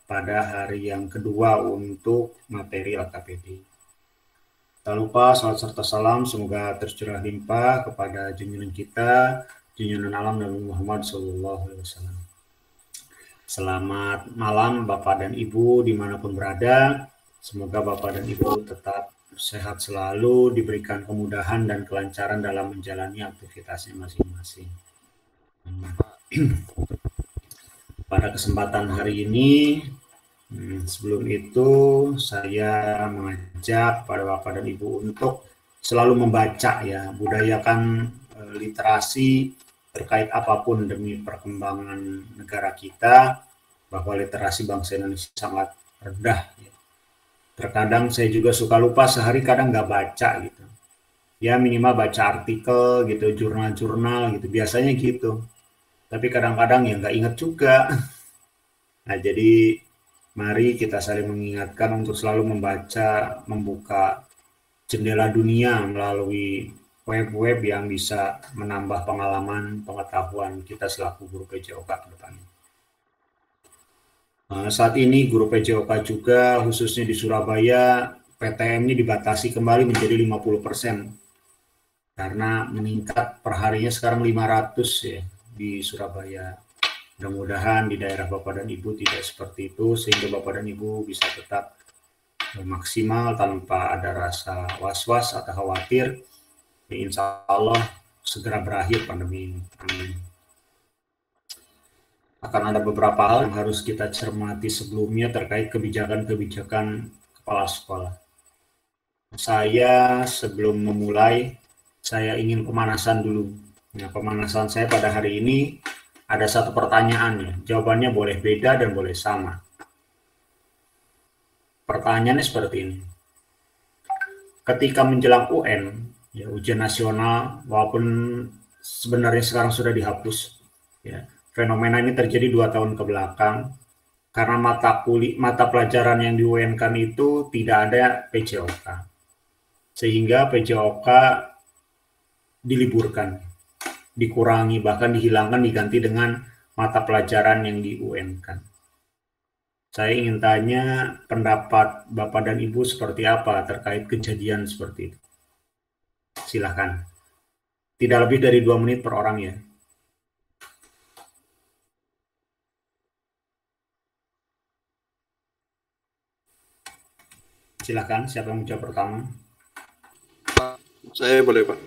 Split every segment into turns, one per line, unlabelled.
pada hari yang kedua untuk materi LKPD. Tak lupa salat serta salam semoga tercurah limpah kepada junjungan kita, junjungan alam Nabi Muhammad SAW. Selamat malam Bapak dan Ibu dimanapun berada. Semoga Bapak dan Ibu tetap sehat selalu, diberikan kemudahan dan kelancaran dalam menjalani aktivitasnya masing-masing. Pada kesempatan hari ini, sebelum itu saya mengajak pada Bapak dan Ibu untuk selalu membaca ya, budayakan literasi terkait apapun demi perkembangan negara kita, bahwa literasi bangsa Indonesia sangat rendah. Ya. Terkadang saya juga suka lupa sehari kadang nggak baca gitu. Ya minimal baca artikel gitu, jurnal-jurnal gitu, biasanya gitu. Tapi kadang-kadang ya nggak ingat juga. Nah jadi mari kita saling mengingatkan untuk selalu membaca, membuka jendela dunia melalui web-web yang bisa menambah pengalaman, pengetahuan kita selaku guru PJOK ke depannya. Saat ini guru PJOK juga khususnya di Surabaya, PTM ini dibatasi kembali menjadi 50%. Karena meningkat perharinya sekarang 500 ya di Surabaya. Mudah-mudahan di daerah Bapak dan Ibu tidak seperti itu, sehingga Bapak dan Ibu bisa tetap maksimal tanpa ada rasa was-was atau khawatir. Insya Allah segera berakhir pandemi ini. Amin. Akan ada beberapa hal yang harus kita cermati sebelumnya terkait kebijakan-kebijakan kepala sekolah. Saya sebelum memulai, saya ingin pemanasan dulu. Nah, pemanasan saya pada hari ini ada satu pertanyaan ya. Jawabannya boleh beda dan boleh sama. Pertanyaannya seperti ini. Ketika menjelang UN, ya ujian nasional, walaupun sebenarnya sekarang sudah dihapus, ya fenomena ini terjadi 2 tahun ke belakang karena mata pelajaran yang di UN-kan itu tidak ada PJOK, sehingga PJOK diliburkan, dikurangi, bahkan dihilangkan, diganti dengan mata pelajaran yang di UN-kan. Saya ingin tanya pendapat Bapak dan Ibu seperti apa terkait kejadian seperti itu. Silakan. Tidak lebih dari 2 menit per orang ya. Silakan, siapa yang menjawab pertama?
Pak, saya boleh Pak.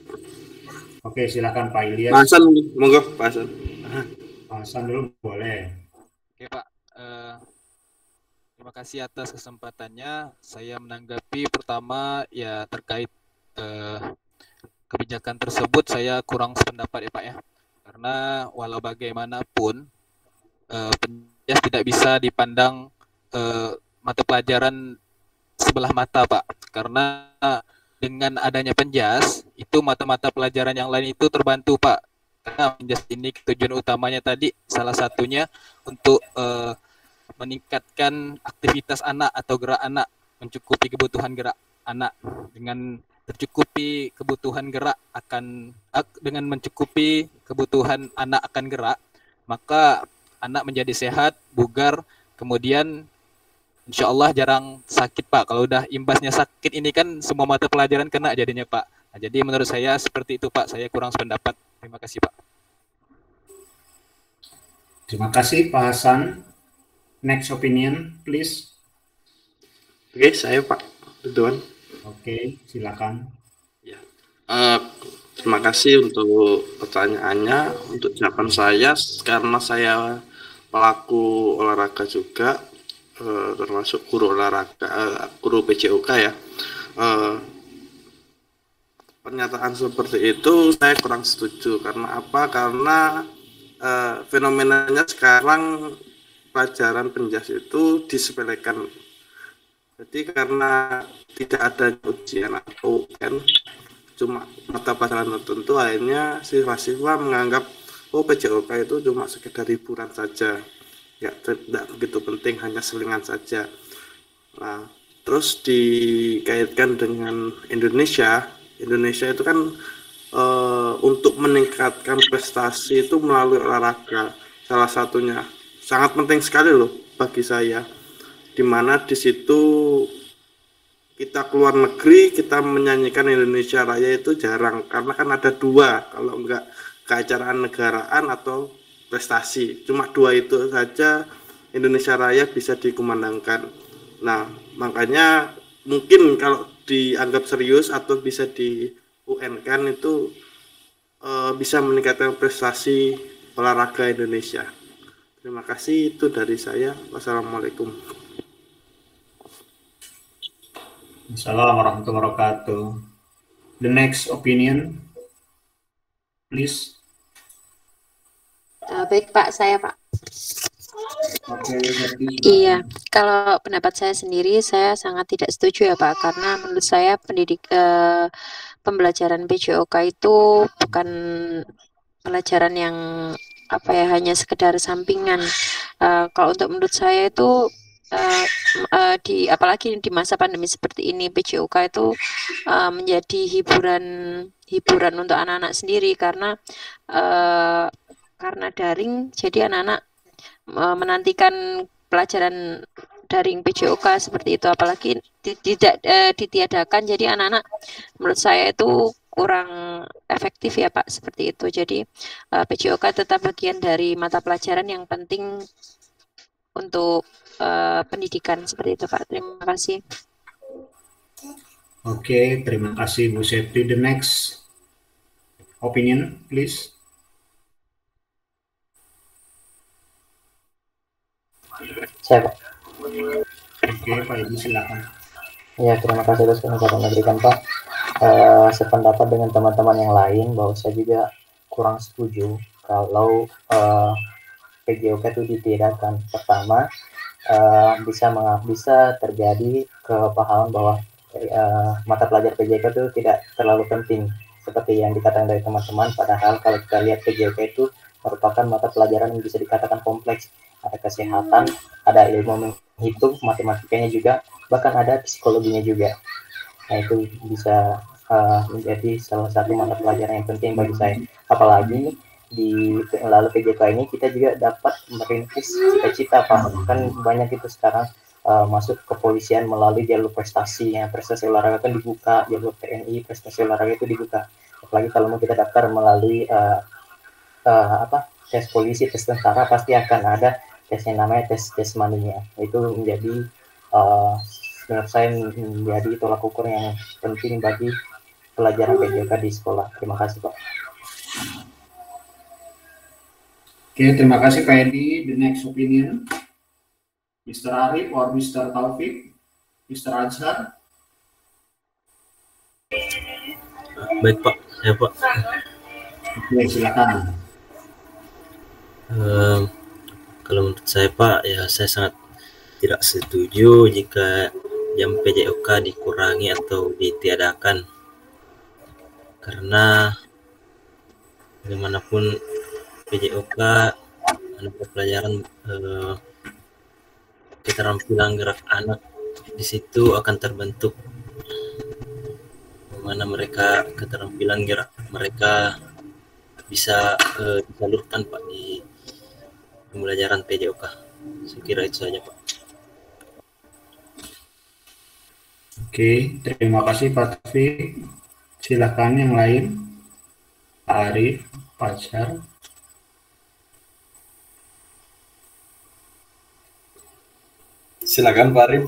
Oke, silakan Pak Ilyas.
Pak Hasan, monggo Pak Hasan.
Pak Hasan dulu boleh.
Oke Pak, terima kasih atas kesempatannya. Saya menanggapi pertama ya terkait kebijakan tersebut saya kurang sependapat ya Pak ya. Karena walau bagaimanapun penjas tidak bisa dipandang mata pelajaran sebelah mata Pak. Karena dengan adanya penjas itu mata-mata pelajaran yang lain itu terbantu Pak. Karena penjas ini tujuan utamanya tadi salah satunya untuk meningkatkan aktivitas anak atau gerak anak, mencukupi kebutuhan gerak anak. Dengan tercukupi kebutuhan gerak dengan mencukupi kebutuhan anak akan gerak, maka anak menjadi sehat, bugar, kemudian insya Allah jarang sakit Pak. Kalau udah imbasnya sakit ini kan semua mata pelajaran kena jadinya Pak. Nah, jadi menurut saya seperti itu Pak, saya kurang sependapat. Terima kasih Pak.
Terima kasih Pak Hasan. Next opinion, please.
Oke, saya Pak Ridwan.
Oke, silakan.
Ya. Terima kasih untuk pertanyaannya. Untuk jawaban saya, karena saya pelaku olahraga juga, termasuk guru olahraga, guru PJOK ya. Pernyataan seperti itu saya kurang setuju. Karena apa? Karena fenomenanya sekarang pelajaran penjas itu disepelekan. Jadi karena tidak ada ujian atau UN, cuma mata pelajaran tertentu, akhirnya siswa-siswa menganggap PJOK itu cuma sekedar hiburan saja, ya tidak begitu penting, hanya selingan saja. Nah, terus dikaitkan dengan Indonesia itu kan untuk meningkatkan prestasi itu melalui olahraga, salah satunya sangat penting sekali loh bagi saya. di mana di situ kita keluar negeri kita menyanyikan Indonesia Raya itu jarang, karena kan ada dua, kalau enggak keacaraan negaraan atau prestasi, cuma dua itu saja Indonesia Raya bisa dikumandangkan. Nah, makanya mungkin kalau dianggap serius atau bisa di UN kan itu bisa meningkatkan prestasi olahraga Indonesia. Terima kasih, itu dari saya. Wassalamualaikum.
Assalamualaikum warahmatullahi wabarakatuh. The next opinion, please.
Baik Pak, saya Pak.
Oke, Septi,
Iya, kalau pendapat saya sendiri, saya sangat tidak setuju ya Pak, karena menurut saya pembelajaran PJOK itu bukan pelajaran yang apa ya, hanya sekedar sampingan. Kalau untuk menurut saya itu apalagi di masa pandemi seperti ini, PJOK itu menjadi hiburan untuk anak-anak sendiri, karena daring, jadi anak-anak menantikan pelajaran daring PJOK seperti itu, apalagi tidak ditiadakan, jadi anak-anak menurut saya itu kurang efektif ya Pak, seperti itu. Jadi PJOK tetap bagian dari mata pelajaran yang penting untuk pendidikan, seperti itu Pak. Terima kasih.
Oke, terima kasih Bu Septi. The next opinion, please.
Saya Pak.
Oke, Pak Ibu silakan.
Ya, terima kasih atas kesempatan yang diberikan Pak. Sependapat dengan teman-teman yang lain bahwa saya juga kurang setuju kalau PJOK itu ditiadakan. Pertama, bisa terjadi kepahaman bahwa mata pelajaran PJOK itu tidak terlalu penting seperti yang dikatakan dari teman-teman, padahal kalau kita lihat PJOK itu merupakan mata pelajaran yang bisa dikatakan kompleks. Ada kesehatan, ada ilmu menghitung, matematikanya juga, bahkan ada psikologinya juga. Nah, itu bisa menjadi salah satu mata pelajaran yang penting bagi saya. Apalagi di lalu PJK ini kita juga dapat merintis cita-cita Pak. Kan banyak itu sekarang masuk kepolisian melalui jalur prestasi. Ya, prestasi olahraga kan dibuka, jalur TNI prestasi olahraga itu dibuka. Apalagi kalau mau kita daftar melalui tes polisi, tes tentara, pasti akan ada tes yang namanya tes jasmaninya. Itu menjadi menurut saya menjadi tolak ukur yang penting bagi pelajaran PJK di sekolah. Terima kasih Pak.
Oke, terima kasih Pak Edi. The next opinion, Mr. Arif or Mr. Taufik, Mr. Azhar.
Baik Pak, ya Pak.
Oke, silakan.
Kalau menurut saya Pak, ya saya sangat tidak setuju jika jam PJOK dikurangi atau ditiadakan, karena bagaimanapun PJOK ada pelajaran keterampilan gerak anak, di situ akan terbentuk bagaimana mereka keterampilan gerak mereka bisa disalurkan Pak di pembelajaran PJOK. Saya kira itu saja Pak.
Oke, terima kasih Pak Taufik. Silakan yang lain, Pak Arif, Pak Azhar.
Silakan Pak Arif.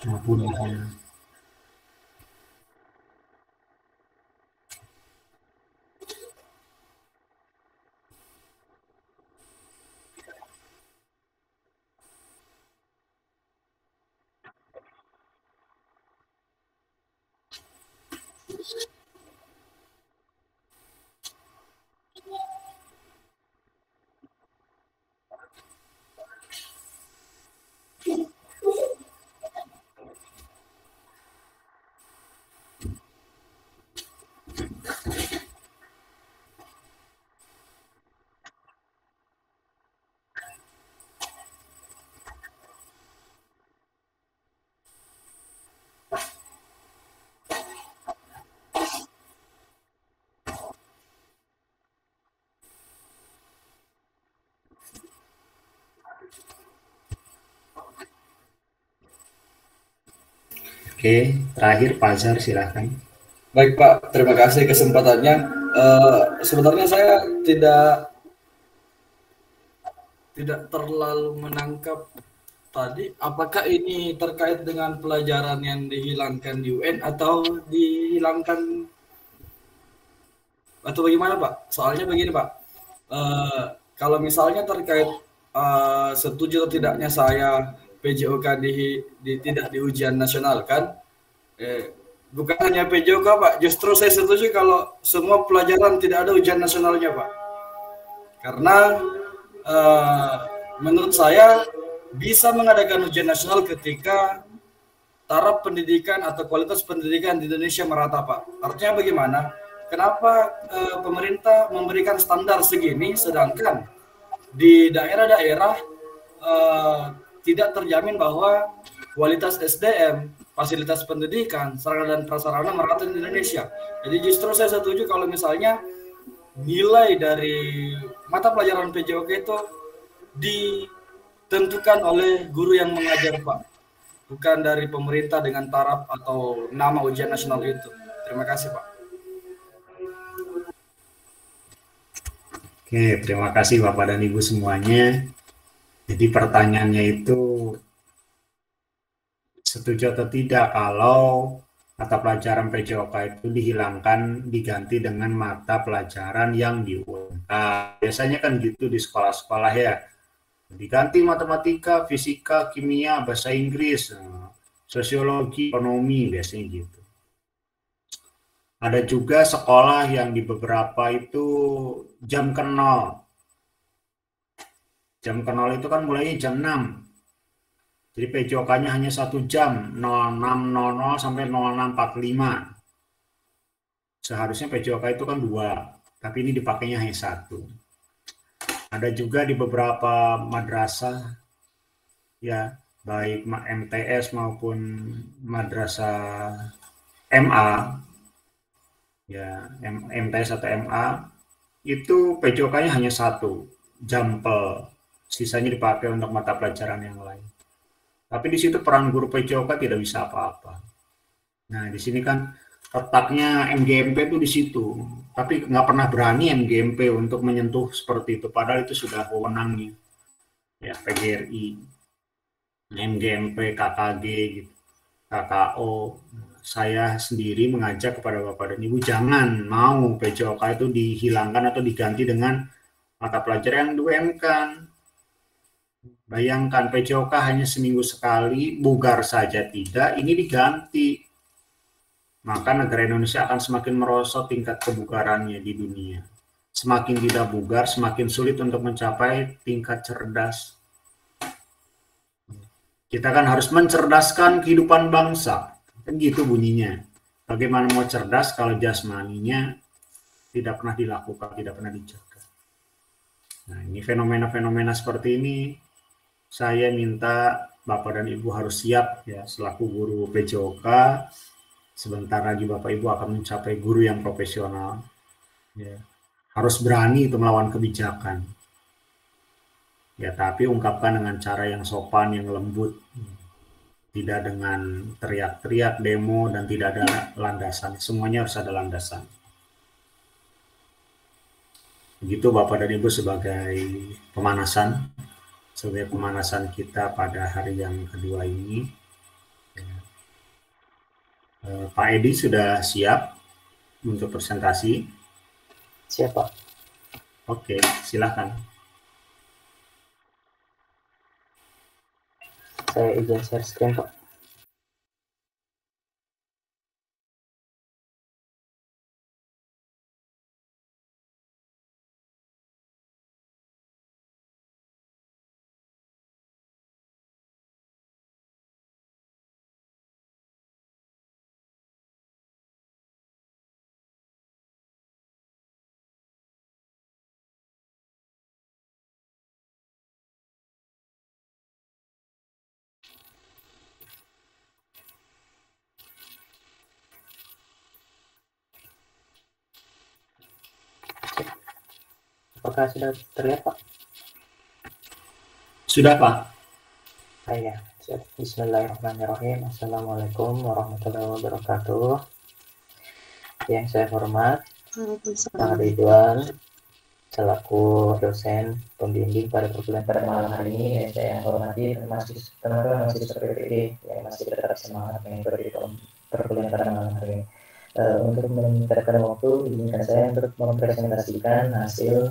Mudah-mudahan. Oke, terakhir Pak Azhar silahkan.
Baik Pak, terima kasih kesempatannya. Sebenarnya saya tidak terlalu menangkap tadi, apakah ini terkait dengan pelajaran yang dihilangkan di UN atau dihilangkan atau bagaimana Pak? Soalnya begini Pak, kalau misalnya terkait setuju atau tidaknya saya PJOK tidak di ujian nasional kan, bukan hanya PJOK Pak, justru saya setuju kalau semua pelajaran tidak ada ujian nasionalnya Pak, karena menurut saya bisa mengadakan ujian nasional ketika taraf pendidikan atau kualitas pendidikan di Indonesia merata Pak. Artinya bagaimana? Kenapa pemerintah memberikan standar segini sedangkan di daerah-daerah tidak terjamin bahwa kualitas SDM, fasilitas pendidikan, sarana dan prasarana merata di Indonesia. Jadi justru saya setuju kalau misalnya nilai dari mata pelajaran PJOK itu ditentukan oleh guru yang mengajar Pak, bukan dari pemerintah dengan taraf atau nama ujian nasional itu. Terima kasih Pak.
Oke, terima kasih Bapak dan Ibu semuanya. Jadi pertanyaannya itu setuju atau tidak kalau mata pelajaran PJOK itu dihilangkan diganti dengan mata pelajaran yang di UMK. Biasanya kan gitu di sekolah-sekolah ya. Diganti matematika, fisika, kimia, bahasa Inggris, sosiologi, ekonomi, biasanya gitu. Ada juga sekolah yang di beberapa itu jam ke 0. Jam ke 0 itu kan mulainya jam 6. Jadi PJOK-nya hanya 1 jam, 06.00 sampai 06.45. Seharusnya PJOK itu kan 2, tapi ini dipakainya hanya 1. Ada juga di beberapa madrasah, ya, baik MTS maupun madrasah MA, ya, MTS atau MA, itu PJOK-nya hanya 1, jampel. Sisanya dipakai untuk mata pelajaran yang lain. Tapi di situ peran guru PJOK tidak bisa apa-apa. Nah, di sini kan letaknya MGMP itu di situ. Tapi nggak pernah berani MGMP untuk menyentuh seperti itu. Padahal itu sudah wewenangnya. Ya, PGRI, MGMP, KKG, gitu, KKO. Saya sendiri mengajak kepada Bapak dan Ibu, jangan mau PJOK itu dihilangkan atau diganti dengan mata pelajaran yang di-UMK. Bayangkan PJOK hanya seminggu sekali, bugar saja tidak, ini diganti. Maka negara Indonesia akan semakin merosot tingkat kebugarannya di dunia. Semakin tidak bugar, semakin sulit untuk mencapai tingkat cerdas. Kita kan harus mencerdaskan kehidupan bangsa. Kan gitu bunyinya. Bagaimana mau cerdas kalau jasmaninya tidak pernah dilakukan, tidak pernah dijaga. Nah, ini fenomena-fenomena seperti ini saya minta Bapak dan Ibu harus siap ya, selaku guru PJOK. Sebentar lagi Bapak Ibu akan mencapai guru yang profesional. Ya, harus berani untuk melawan kebijakan. Ya, tapi ungkapkan dengan cara yang sopan, yang lembut. Tidak dengan teriak-teriak, demo, dan tidak ada landasan. Semuanya harus ada landasan. Begitu Bapak dan Ibu sebagai pemanasan. Sebagai pemanasan kita pada hari yang kedua ini. Pak Edi sudah siap untuk presentasi?
Siap Pak.
Oke, silakan.
Saya izin share screen Pak. Apakah sudah terlihat Pak?
Sudah Pak.
Ya, Bismillahirrahmanirrahim. Assalamualaikum warahmatullahi wabarakatuh. Yang saya hormat Pak Ridwan selaku dosen pembimbing pada perkuliahan pada malam hari ini, yang saya hormati termasuk teman-teman mahasiswa PPD yang masih tetap semangat mengikuti perkuliahan pada malam hari ini. Untuk menyingkatkan waktu, izinkan saya untuk mempresentasikan hasil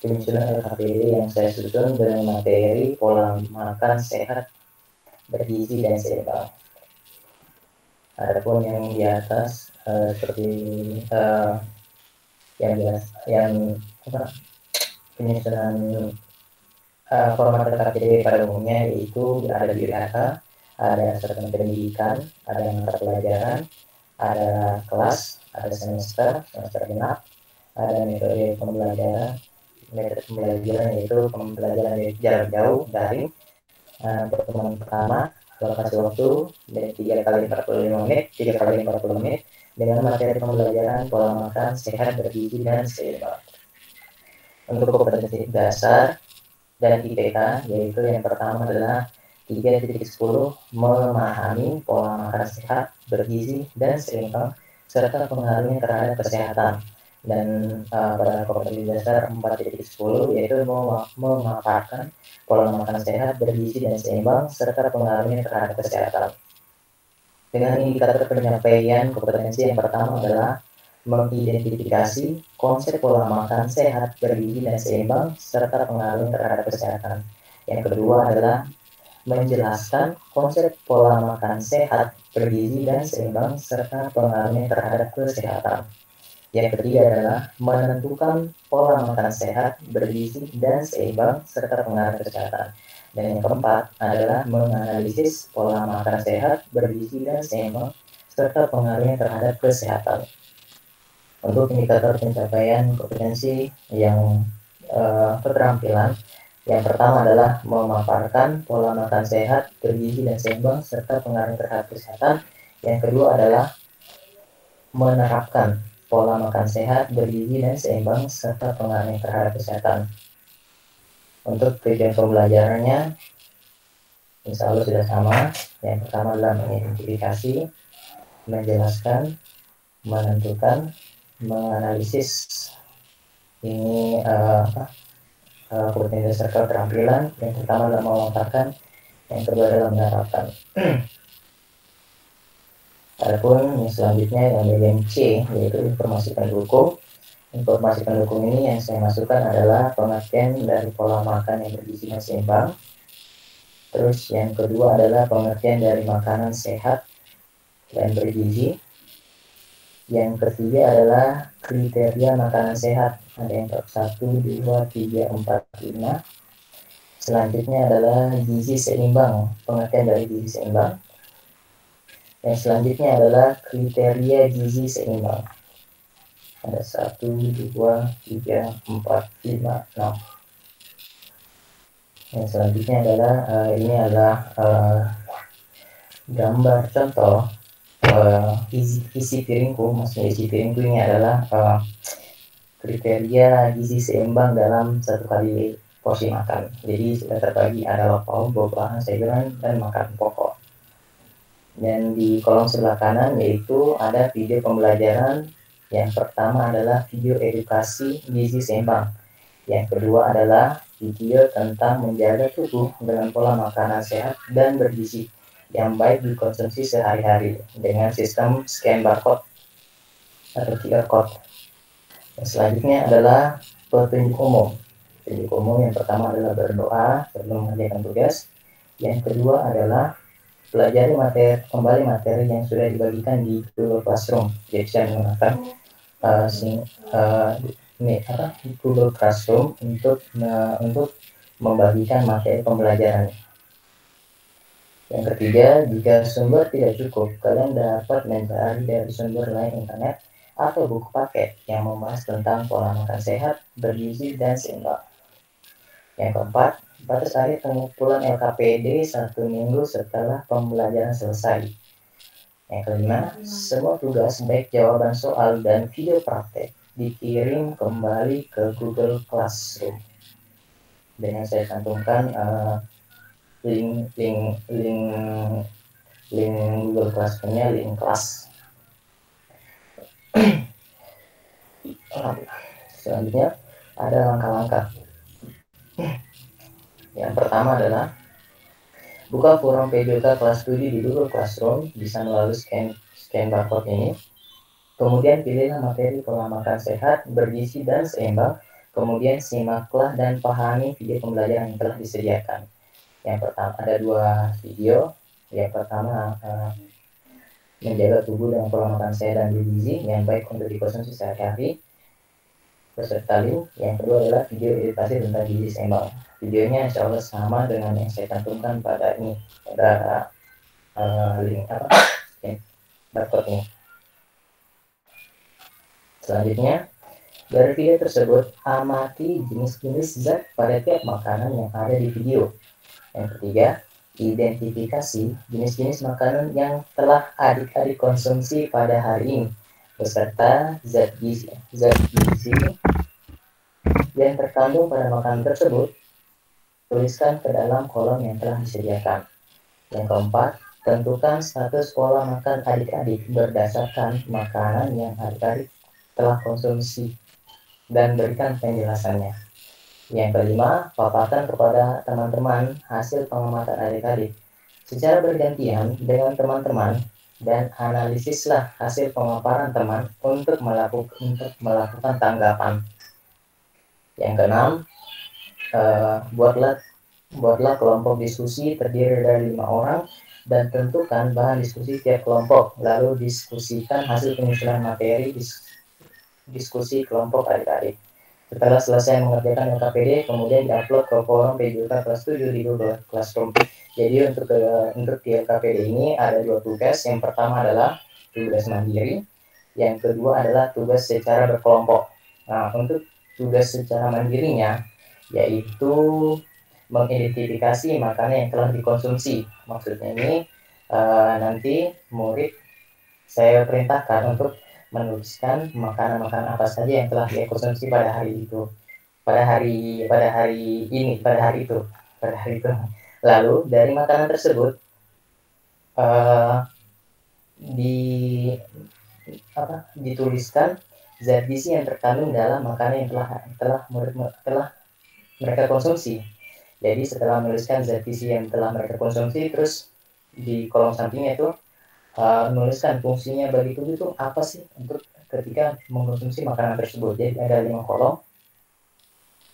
penyusunan LKPD yang saya susun dengan materi pola makan sehat, bergizi dan seimbang. Adapun yang di atas seperti penyusunan format LKPD pada umumnya, yaitu ada biodata, ada serta pendidikan, ada mata pelajaran, ada kelas, ada semester genap, ada metode pembelajaran yaitu pembelajaran dari jarak jauh daring. Pertemuan pertama alokasi waktu dari 3 kali 45 menit, 3 kali 40 menit dengan materi pembelajaran pola makan sehat, bergizi dan seimbang. Untuk kompetensi dasar dan IPK, yaitu yang pertama adalah 3.10 memahami pola makan sehat, bergizi dan seimbang serta pengaruhnya terhadap kesehatan. Dan pada kompetensi dasar 4.10 yaitu memaparkan pola makan sehat, bergizi dan seimbang serta pengaruhnya terhadap kesehatan. Dengan indikator penyampaian kompetensi, yang pertama adalah mengidentifikasi konsep pola makan sehat, bergizi dan seimbang serta pengaruhnya terhadap kesehatan. Yang kedua adalah menjelaskan konsep pola makan sehat, bergizi dan seimbang serta pengaruhnya terhadap kesehatan. Yang ketiga adalah menentukan pola makan sehat, bergizi dan seimbang serta pengaruh kesehatan. Dan yang keempat adalah menganalisis pola makan sehat, bergizi dan seimbang serta pengaruhnya terhadap kesehatan. Untuk indikator pencapaian kompetensi yang keterampilan, yang pertama adalah memaparkan pola makan sehat, bergizi dan seimbang serta pengaruh terhadap kesehatan. Yang kedua adalah menerapkan pola makan sehat, bergizi dan seimbang serta pengaruh terhadap kesehatan. Untuk tujuan pembelajarannya insya Allah sudah sama. Yang pertama adalah mengidentifikasi, menjelaskan, menentukan, menganalisis. Ini kompetensi dasar keterampilan. Yang pertama adalah memaparkan, yang kedua adalah menerapkan. Adapun yang selanjutnya yang bagian C, yaitu informasi pendukung. Informasi pendukung ini yang saya masukkan adalah pengertian dari pola makan yang bergizi dan seimbang. Terus yang kedua adalah pengertian dari makanan sehat dan bergizi. Yang ketiga adalah kriteria makanan sehat. Ada yang 1, 2, 3, 4, 5. Selanjutnya adalah gizi seimbang, pengertian dari gizi seimbang. Yang selanjutnya adalah kriteria gizi seimbang. Ada 1, 2, 3, 4, 5, 6. Yang selanjutnya adalah ini adalah gambar contoh isi piringku. Maksudnya isi piringku ini adalah kriteria gizi seimbang dalam 1 kali porsi makan. Jadi sudah terbagi, ada lauk, buah-buahan, sayuran, dan makanan pokok. Dan di kolom sebelah kanan yaitu ada video pembelajaran. Yang pertama adalah video edukasi gizi seimbang. Yang kedua adalah video tentang menjaga tubuh dengan pola makanan sehat dan bergizi yang baik dikonsumsi sehari-hari dengan sistem scan barcode atau QR code. Yang selanjutnya adalah petunjuk umum. Petunjuk umum yang pertama adalah berdoa sebelum mengerjakan tugas. Yang kedua adalah pelajari kembali materi yang sudah dibagikan di Google Classroom. Jadi saya menggunakan Google Classroom untuk membagikan materi pembelajaran. Yang ketiga, jika sumber tidak cukup, kalian dapat mencari dari sumber lain internet atau buku paket yang membahas tentang pola makan sehat, bergizi dan seimbang. Yang keempat, batas akhir pengumpulan LKPD 1 minggu setelah pembelajaran selesai. Yang kelima, semua tugas baik jawaban soal dan video praktek dikirim kembali ke Google Classroom. Dengan saya cantumkan link Google Classroom-nya, link kelas. Selanjutnya ada langkah-langkah. Yang pertama adalah buka forum PJOK kelas 7 di Google Classroom, bisa melalui scan barcode ini. Kemudian pilihlah materi pola makan sehat, bergizi dan seimbang. Kemudian simaklah dan pahami video pembelajaran yang telah disediakan. Yang pertama ada 2 video. Yang pertama menjaga tubuh dengan pola makan sehat dan bergizi yang baik untuk dikonsumsi sehari-hari beserta link. Yang kedua adalah video edukasi tentang gizi seimbang. Videonya insya Allah sama dengan yang saya cantumkan pada ini, pada link barcode ini. Selanjutnya, dari video tersebut amati jenis-jenis zat pada tiap makanan yang ada di video. Yang ketiga, identifikasi jenis-jenis makanan yang telah adik-adik konsumsi pada hari ini beserta zat gizi yang terkandung pada makanan tersebut. Tuliskan ke dalam kolom yang telah disediakan. Yang keempat, tentukan status pola makan adik-adik berdasarkan makanan yang adik-adik telah konsumsi dan berikan penjelasannya. Yang kelima, paparkan kepada teman-teman hasil pengamatan adik-adik secara bergantian dengan teman-teman dan analisislah hasil pemaparan teman untuk melakukan tanggapan. Yang keenam, buatlah kelompok diskusi terdiri dari 5 orang dan tentukan bahan diskusi tiap kelompok, lalu diskusikan hasil penyusunan materi diskusi kelompok adik-adik. Setelah selesai mengerjakan LKPD, kemudian diupload ke forum PJOK kelas 7 di Google Classroom. Jadi untuk di LKPD ini ada 2 tugas. Yang pertama adalah tugas mandiri, yang kedua adalah tugas secara berkelompok. Nah, untuk tugas secara mandirinya yaitu mengidentifikasi makanan yang telah dikonsumsi. Maksudnya ini nanti murid saya perintahkan untuk menuliskan makanan-makanan apa saja yang telah dia konsumsi pada hari itu, pada hari itu. Lalu dari makanan tersebut dituliskan zat gizi yang terkandung dalam makanan yang telah mereka konsumsi. Jadi setelah menuliskan zat gizi yang telah mereka konsumsi, terus di kolom sampingnya itu menuliskan fungsinya bagi tubuh itu apa sih untuk ketika mengkonsumsi makanan tersebut. Jadi ada 5 kolom,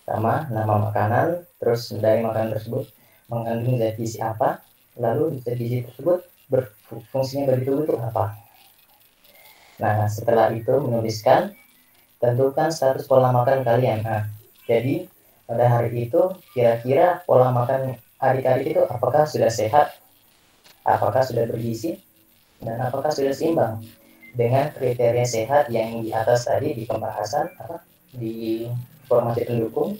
sama nama makanan, terus dari makanan tersebut mengandung zat gizi apa, lalu zat gizi tersebut berfungsinya bagi tubuh itu apa. Nah, setelah itu menuliskan, tentukan status pola makan kalian. Nah, jadi pada hari itu kira-kira pola makan adik-adik itu apakah sudah sehat, apakah sudah bergizi, dan apakah sudah seimbang dengan kriteria sehat yang di atas tadi di pembahasan di informasi pendukung.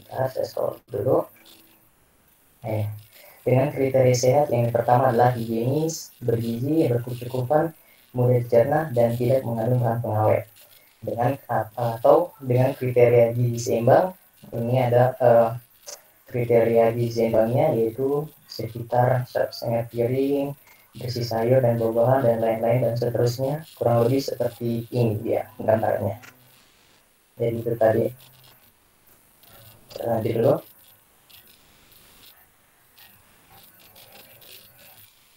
Saya scroll dulu. Dengan kriteria sehat yang pertama adalah higienis, bergizi, berkecukupan, mudah dicerna, dan tidak mengandung bahan pengawet. Dengan kriteria gizi seimbang, ini ada kriteria gizi seimbangnya yaitu sekitar 1,5 piring berisi sayur dan buah-buahan dan lain-lain dan seterusnya, kurang lebih seperti ini dia gambarnya. Jadi itu tadi. Lanjut dulu.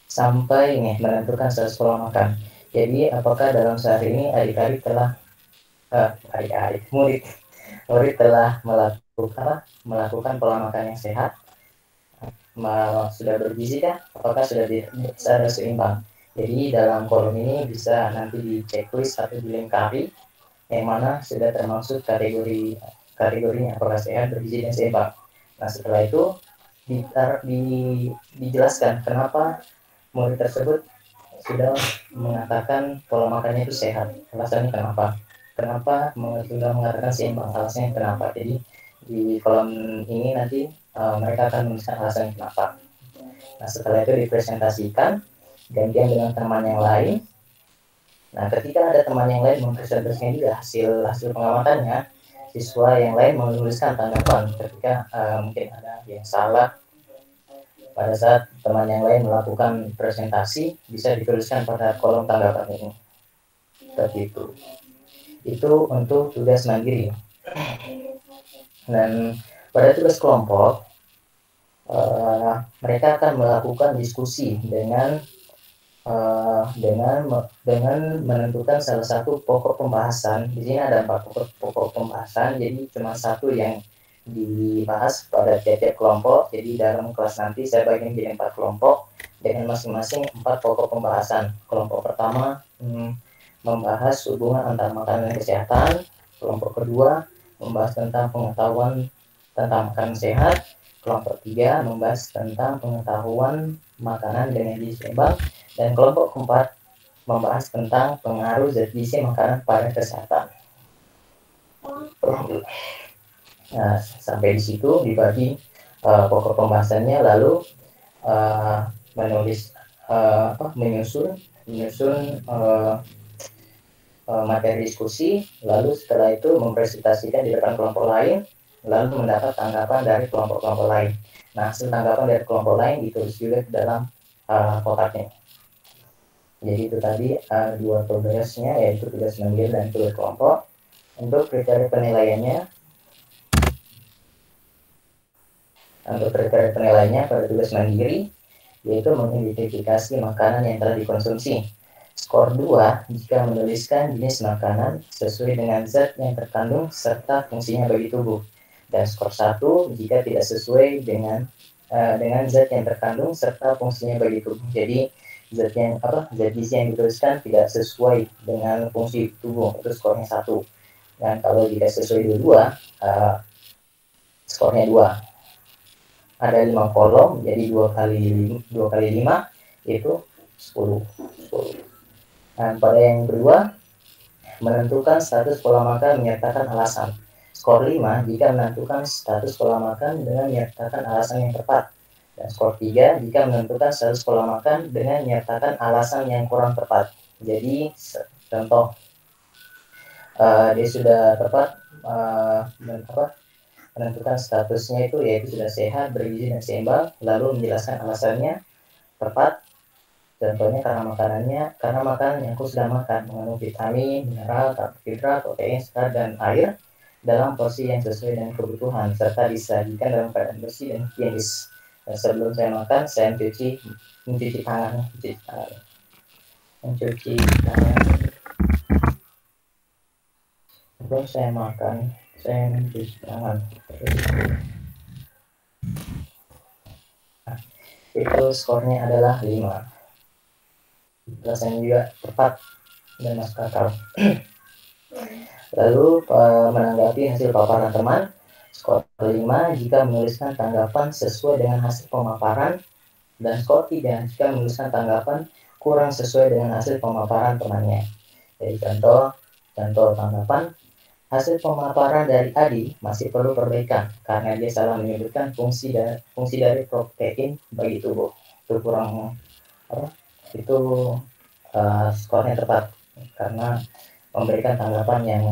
Sampai nih menentukan status pola makan. Jadi apakah dalam sehari ini adik-adik telah murid telah melakukan pola makan yang sehat, sudah bergizi kah? Apakah sudah seimbang? Jadi dalam kolom ini bisa nanti di checklist atau dilengkapi yang mana sudah termasuk kategorinya apakah sehat, bergizi, dan seimbang. Nah, setelah itu dijelaskan kenapa murid tersebut sudah mengatakan pola makannya itu sehat, alasannya kenapa sudah mengatakan seimbang, alasannya kenapa. Jadi di kolom ini nanti mereka akan menuliskan alasan kenapa. Nah, setelah itu dipresentasikan gantian dengan teman yang lain. Nah, ketika ada teman yang lain mempresentasikan juga hasil pengamatannya, siswa yang lain menuliskan tanggapan ketika mungkin ada yang salah pada saat teman yang lain melakukan presentasi bisa dituliskan pada kolom tanggapan ini. Seperti itu. Itu untuk tugas mandiri. Dan pada tugas kelompok, mereka akan melakukan diskusi dengan menentukan salah satu pokok pembahasan. Di sini ada 4 pokok pembahasan, jadi cuma satu yang dibahas pada tiap-tiap kelompok. Jadi dalam kelas nanti saya bagi menjadi 4 kelompok dengan masing-masing 4 pokok pembahasan. Kelompok pertama membahas hubungan antara makanan dan kesehatan. Kelompok kedua membahas tentang pengetahuan tentang makanan sehat. Kelompok 3 membahas tentang pengetahuan makanan dengan gizi seimbang, dan kelompok keempat membahas tentang pengaruh zat gizi makanan pada kesehatan. Nah, sampai di situ dibagi pokok pembahasannya, lalu menyusun materi diskusi, lalu setelah itu mempresentasikan di depan kelompok lain, lalu mendapat tanggapan dari kelompok-kelompok lain. Nah, hasil tanggapan dari kelompok lain ditulis juga ke dalam kotaknya. Jadi itu tadi 2 tugasnya, yaitu tugas mandiri dan tugas kelompok. Untuk kriteria penilaiannya, pada tugas mandiri, yaitu mengidentifikasi makanan yang telah dikonsumsi. Skor 2 jika menuliskan jenis makanan sesuai dengan zat yang terkandung serta fungsinya bagi tubuh. Dan skor 1 jika tidak sesuai dengan zat yang terkandung serta fungsinya bagi tubuh. Jadi zat gizi yang dituliskan tidak sesuai dengan fungsi tubuh, itu skornya 1. Dan kalau tidak sesuai dua, skornya 2. Ada 5 kolom, jadi 2 kali 5 itu 10. Dan pada yang kedua, menentukan status pola makan menyertakan alasan. Skor 5 jika menentukan status pola makan dengan menyertakan alasan yang tepat. Dan skor 3 jika menentukan status pola makan dengan menyertakan alasan yang kurang tepat. Jadi contoh, dia sudah tepat menentukan statusnya itu yaitu sudah sehat, bergizi dan seimbang, lalu menjelaskan alasannya tepat. Contohnya karena makanan yang aku sudah makan mengandung vitamin, mineral, karbohidrat, protein, serat, dan air dalam porsi yang sesuai dengan kebutuhan serta disajikan dalam keadaan bersih dan higienis. Sebelum saya makan, saya mencuci tangan. Sebelum saya makan, saya mencuci tangan. Nah, itu skornya adalah 5. Rasanya juga tepat dan masuk akal. Lalu menanggapi hasil paparan teman, skor 5 jika menuliskan tanggapan sesuai dengan hasil pemaparan, dan skor 3 jika menuliskan tanggapan kurang sesuai dengan hasil pemaparan temannya. Jadi contoh tanggapan, hasil pemaparan dari Adi masih perlu perbaikan karena dia salah menyebutkan fungsi dari protein bagi tubuh. Itu kurang itu skornya tepat karena memberikan tanggapan yang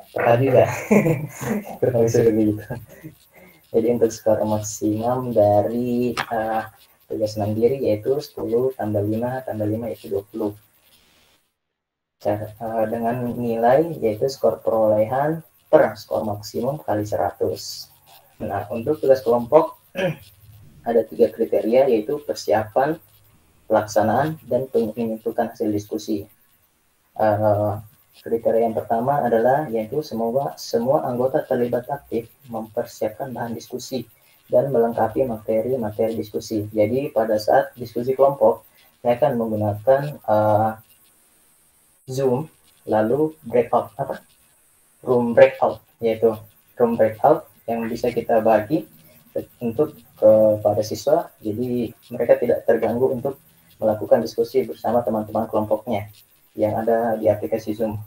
tepat juga. Kurang bisa begitu. Jadi untuk skor maksimum dari tugas mandiri yaitu 10 tambah 5 tambah 5 yaitu 20. Dengan nilai yaitu skor perolehan per skor maksimum kali 100. Nah, untuk tugas kelompok ada 3 kriteria yaitu persiapan, pelaksanaan, dan menentukan hasil diskusi. Kriteria yang pertama adalah yaitu semua anggota terlibat aktif mempersiapkan bahan diskusi dan melengkapi materi diskusi. Jadi pada saat diskusi kelompok, saya akan menggunakan Zoom, lalu room breakout yang bisa kita bagi untuk kepada siswa, jadi mereka tidak terganggu untuk melakukan diskusi bersama teman-teman kelompoknya yang ada di aplikasi Zoom.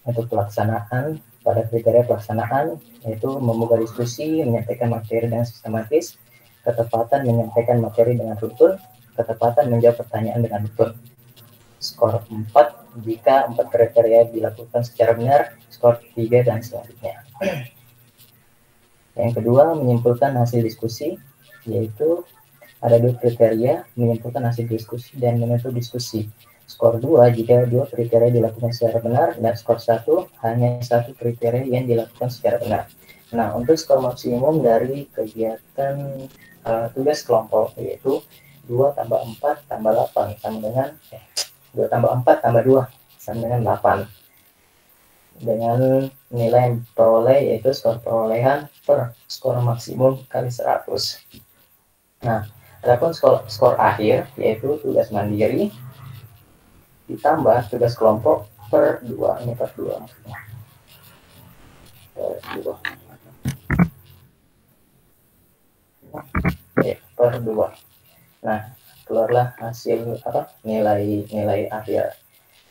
Untuk pelaksanaan, pada kriteria pelaksanaan yaitu membuka diskusi, menyampaikan materi dengan sistematis, ketepatan menyampaikan materi dengan runtun, ketepatan menjawab pertanyaan dengan runtun. Skor 4 jika 4 kriteria dilakukan secara benar, skor 3 dan selanjutnya. Yang kedua, menyimpulkan hasil diskusi, yaitu ada 2 kriteria, menyimpulkan hasil diskusi dan menutup diskusi. Skor 2 jika 2 kriteria dilakukan secara benar, dan skor 1 hanya 1 kriteria yang dilakukan secara benar. Nah, untuk skor maksimum dari kegiatan tugas kelompok, yaitu 2 tambah 4 tambah 8 sama dengan 2 tambah 4 tambah 2 sama dengan 8. Dengan nilai yang peroleh yaitu skor perolehan per skor maksimum kali 100. Nah, adapun skor akhir yaitu tugas mandiri ditambah tugas kelompok per 2, ini per 2 maksudnya. Per 2. Nah, keluarlah hasil nilai akhir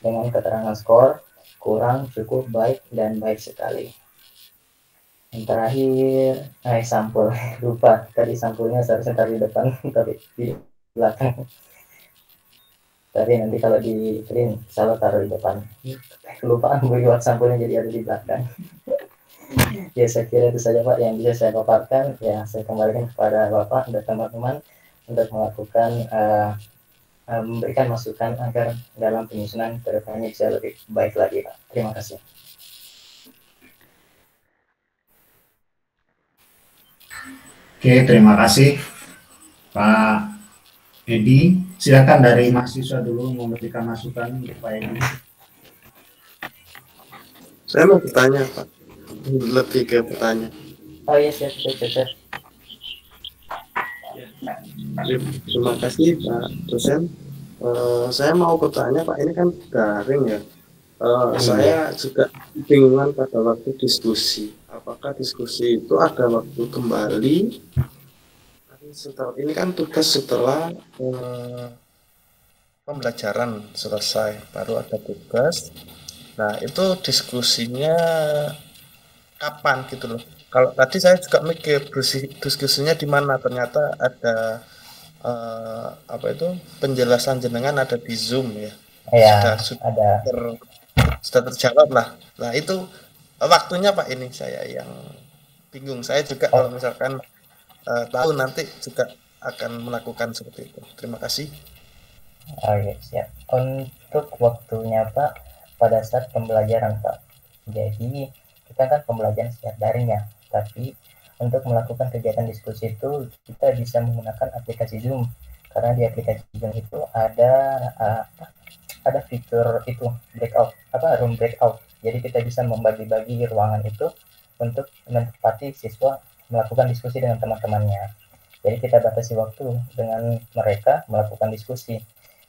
dengan keterangan skor kurang, cukup, baik, dan baik sekali. Yang terakhir, sampul. Lupa, tadi sampulnya seharusnya taruh di depan, tapi di belakang. Tadi nanti kalau di print, salah taruh di depan. Kelupaan buat sampulnya jadi ada di belakang. Ya, saya kira itu saja Pak yang bisa saya paparkan. Ya, saya kembalikan kepada Bapak dan teman-teman untuk melakukan memberikan masukan agar dalam penyusunan kedepannya bisa lebih baik lagi, Pak. Terima kasih.
Oke, terima kasih Pak Edi. Silakan dari mahasiswa dulu memberikan masukan Pak Edi.
Saya mau bertanya Pak, lebih ke bertanya.
Oh iya, siap.
Terima kasih Pak dosen. Saya mau bertanya Pak, ini kan daring ya. Saya juga bingungan pada waktu diskusi. Apakah diskusi itu ada waktu kembali? Ini kan tugas setelah pembelajaran selesai, baru ada tugas. Nah, itu diskusinya kapan gitu loh. Kalau tadi saya juga mikir diskusinya di mana, ternyata ada penjelasan jenengan ada di Zoom ya.
Ya,
Sudah terjawab lah. Nah, itu waktunya Pak, ini saya yang bingung. Saya juga kalau misalkan tahu nanti juga akan melakukan seperti itu. Terima kasih.
Oke, siap. Untuk waktunya Pak, pada saat pembelajaran Pak. Jadi kita kan pembelajaran secara daring ya, tapi untuk melakukan kegiatan diskusi itu kita bisa menggunakan aplikasi Zoom, karena di aplikasi Zoom itu ada fitur itu room breakout. Jadi kita bisa membagi-bagi ruangan itu untuk menempati siswa melakukan diskusi dengan teman-temannya. Jadi kita batasi waktu dengan mereka melakukan diskusi.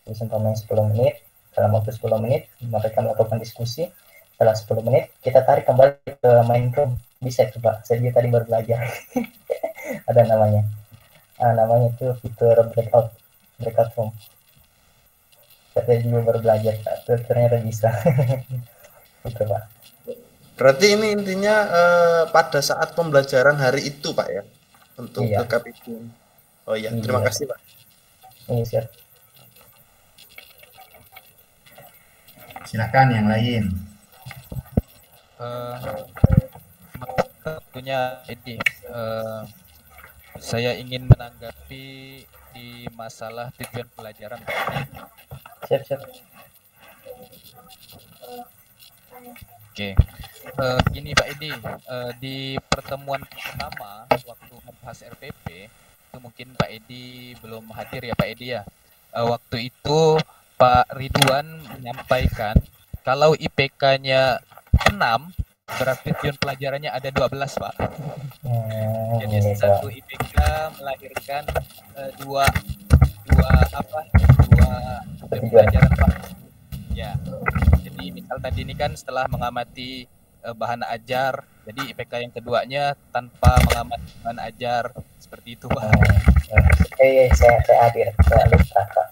Jadi umpamanya 10 menit, dalam waktu 10 menit mereka melakukan diskusi. Setelah 10 menit kita tarik kembali ke main room. Bisa itu Pak, saya juga tadi baru belajar. Ada namanya. Namanya itu fitur breakout room. Saya juga baru belajar Pak, ternyata bisa. Gitu Pak.
Berarti ini intinya pada saat pembelajaran hari itu Pak ya, untuk backup itu. Oh iya, terima kasih Pak.
Iya, siap.
Silakan yang lain.
Tentunya ini saya ingin menanggapi di masalah tujuan pelajaran Pak Edi.
Siap.
Oke, gini Pak Edi, di pertemuan pertama waktu membahas RPP itu mungkin Pak Edi belum hadir ya Pak Edi ya. Waktu itu Pak Ridwan menyampaikan kalau IPK-nya 6 berarti tujuan pelajarannya ada 12 Pak. Jadi satu IPK melahirkan dua tujuan pelajaran Pak. Ya. Jadi misal tadi ini kan setelah mengamati bahan ajar, jadi IPK yang keduanya tanpa mengamati bahan ajar, seperti itu Pak.
Saya hadir, saya lupa Pak.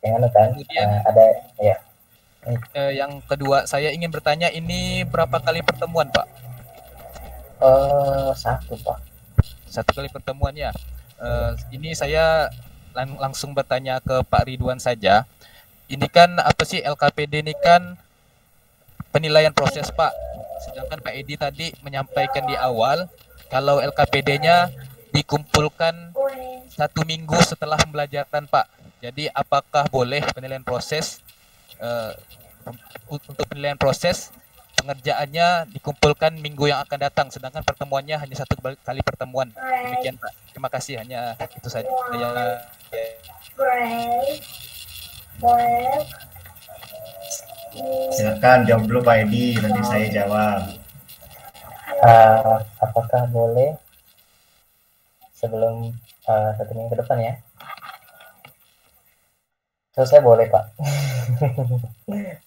Kemudian
ada ya.
Yang kedua saya ingin bertanya, ini berapa kali pertemuan Pak?
1 Pak.
1 kali pertemuan ya. Ini saya langsung bertanya ke Pak Ridwan saja. Ini kan apa sih LKPD ini kan penilaian proses Pak. Sedangkan Pak Edi tadi menyampaikan di awal kalau LKPD-nya dikumpulkan 1 minggu setelah pembelajaran, Pak. Jadi apakah boleh penilaian proses untuk penilaian proses pengerjaannya dikumpulkan minggu yang akan datang, sedangkan pertemuannya hanya 1 kali pertemuan. Demikian, Pak. Terima kasih, hanya itu saja.
Silakan jawab dulu Pak Edi, nanti saya jawab.
Apakah boleh sebelum 1 minggu ke depan ya? So, saya boleh Pak.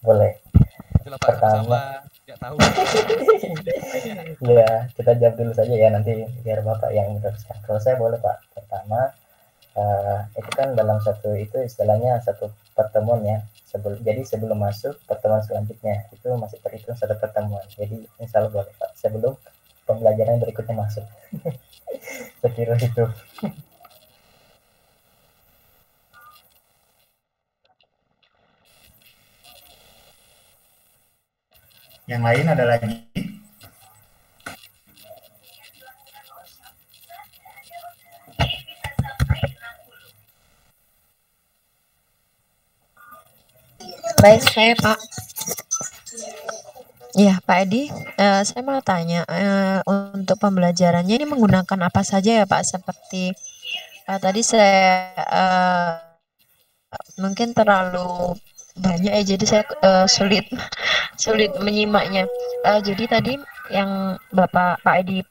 Boleh.
Itulah Pak, sama tidak tahu.
Ya, kita jawab dulu saja ya, nanti biar Bapak yang meneruskan. Kalau saya boleh Pak. Pertama, itu kan dalam satu itu istilahnya satu pertemuan ya. Jadi sebelum masuk pertemuan selanjutnya itu masih terhitung satu pertemuan. Jadi insya Allah boleh Pak. Sebelum pembelajaran berikutnya masuk. Saya kira itu.
Yang lain ada lagi?
Baik, saya Pak. Iya, Pak Edi, saya mau tanya, untuk pembelajarannya ini menggunakan apa saja ya Pak? Seperti tadi saya mungkin terlalu banyak ya, jadi saya sulit menyimaknya. Jadi tadi yang Pak Edi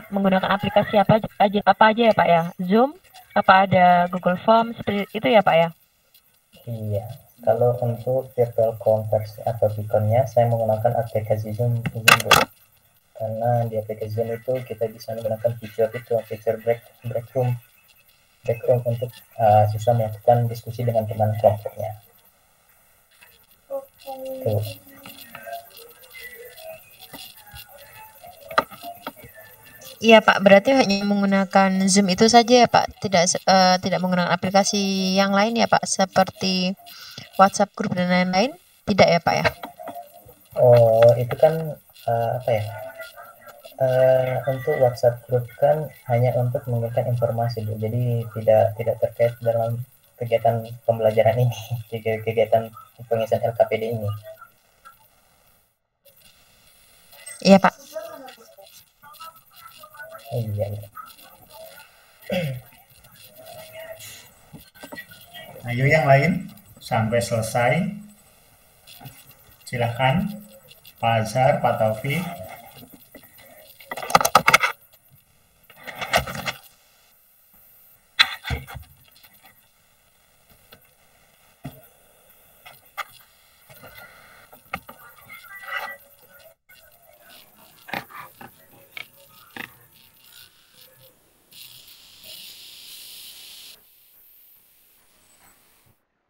menggunakan aplikasi apa aja ya Pak ya? Zoom, apa ada Google Form seperti itu ya Pak ya?
Iya. Kalau untuk virtual conference atau beaconnya, saya menggunakan aplikasi Zoom dulu. Karena di aplikasi Zoom itu kita bisa menggunakan fitur break room untuk siswa melakukan diskusi dengan teman kelompoknya. Tuh.
Iya Pak, berarti hanya menggunakan Zoom itu saja ya Pak, tidak menggunakan aplikasi yang lain ya Pak, seperti WhatsApp grup dan lain-lain, tidak ya Pak ya?
Oh, itu kan apa ya? Untuk WhatsApp group kan hanya untuk mengirimkan informasi, Bu. Jadi tidak terkait dalam kegiatan pembelajaran ini, kegiatan pengisian LKPD ini.
Iya Pak.
Iya.
Ayo yang lain sampai selesai. Silakan Pak Azhar, Pak Taufik.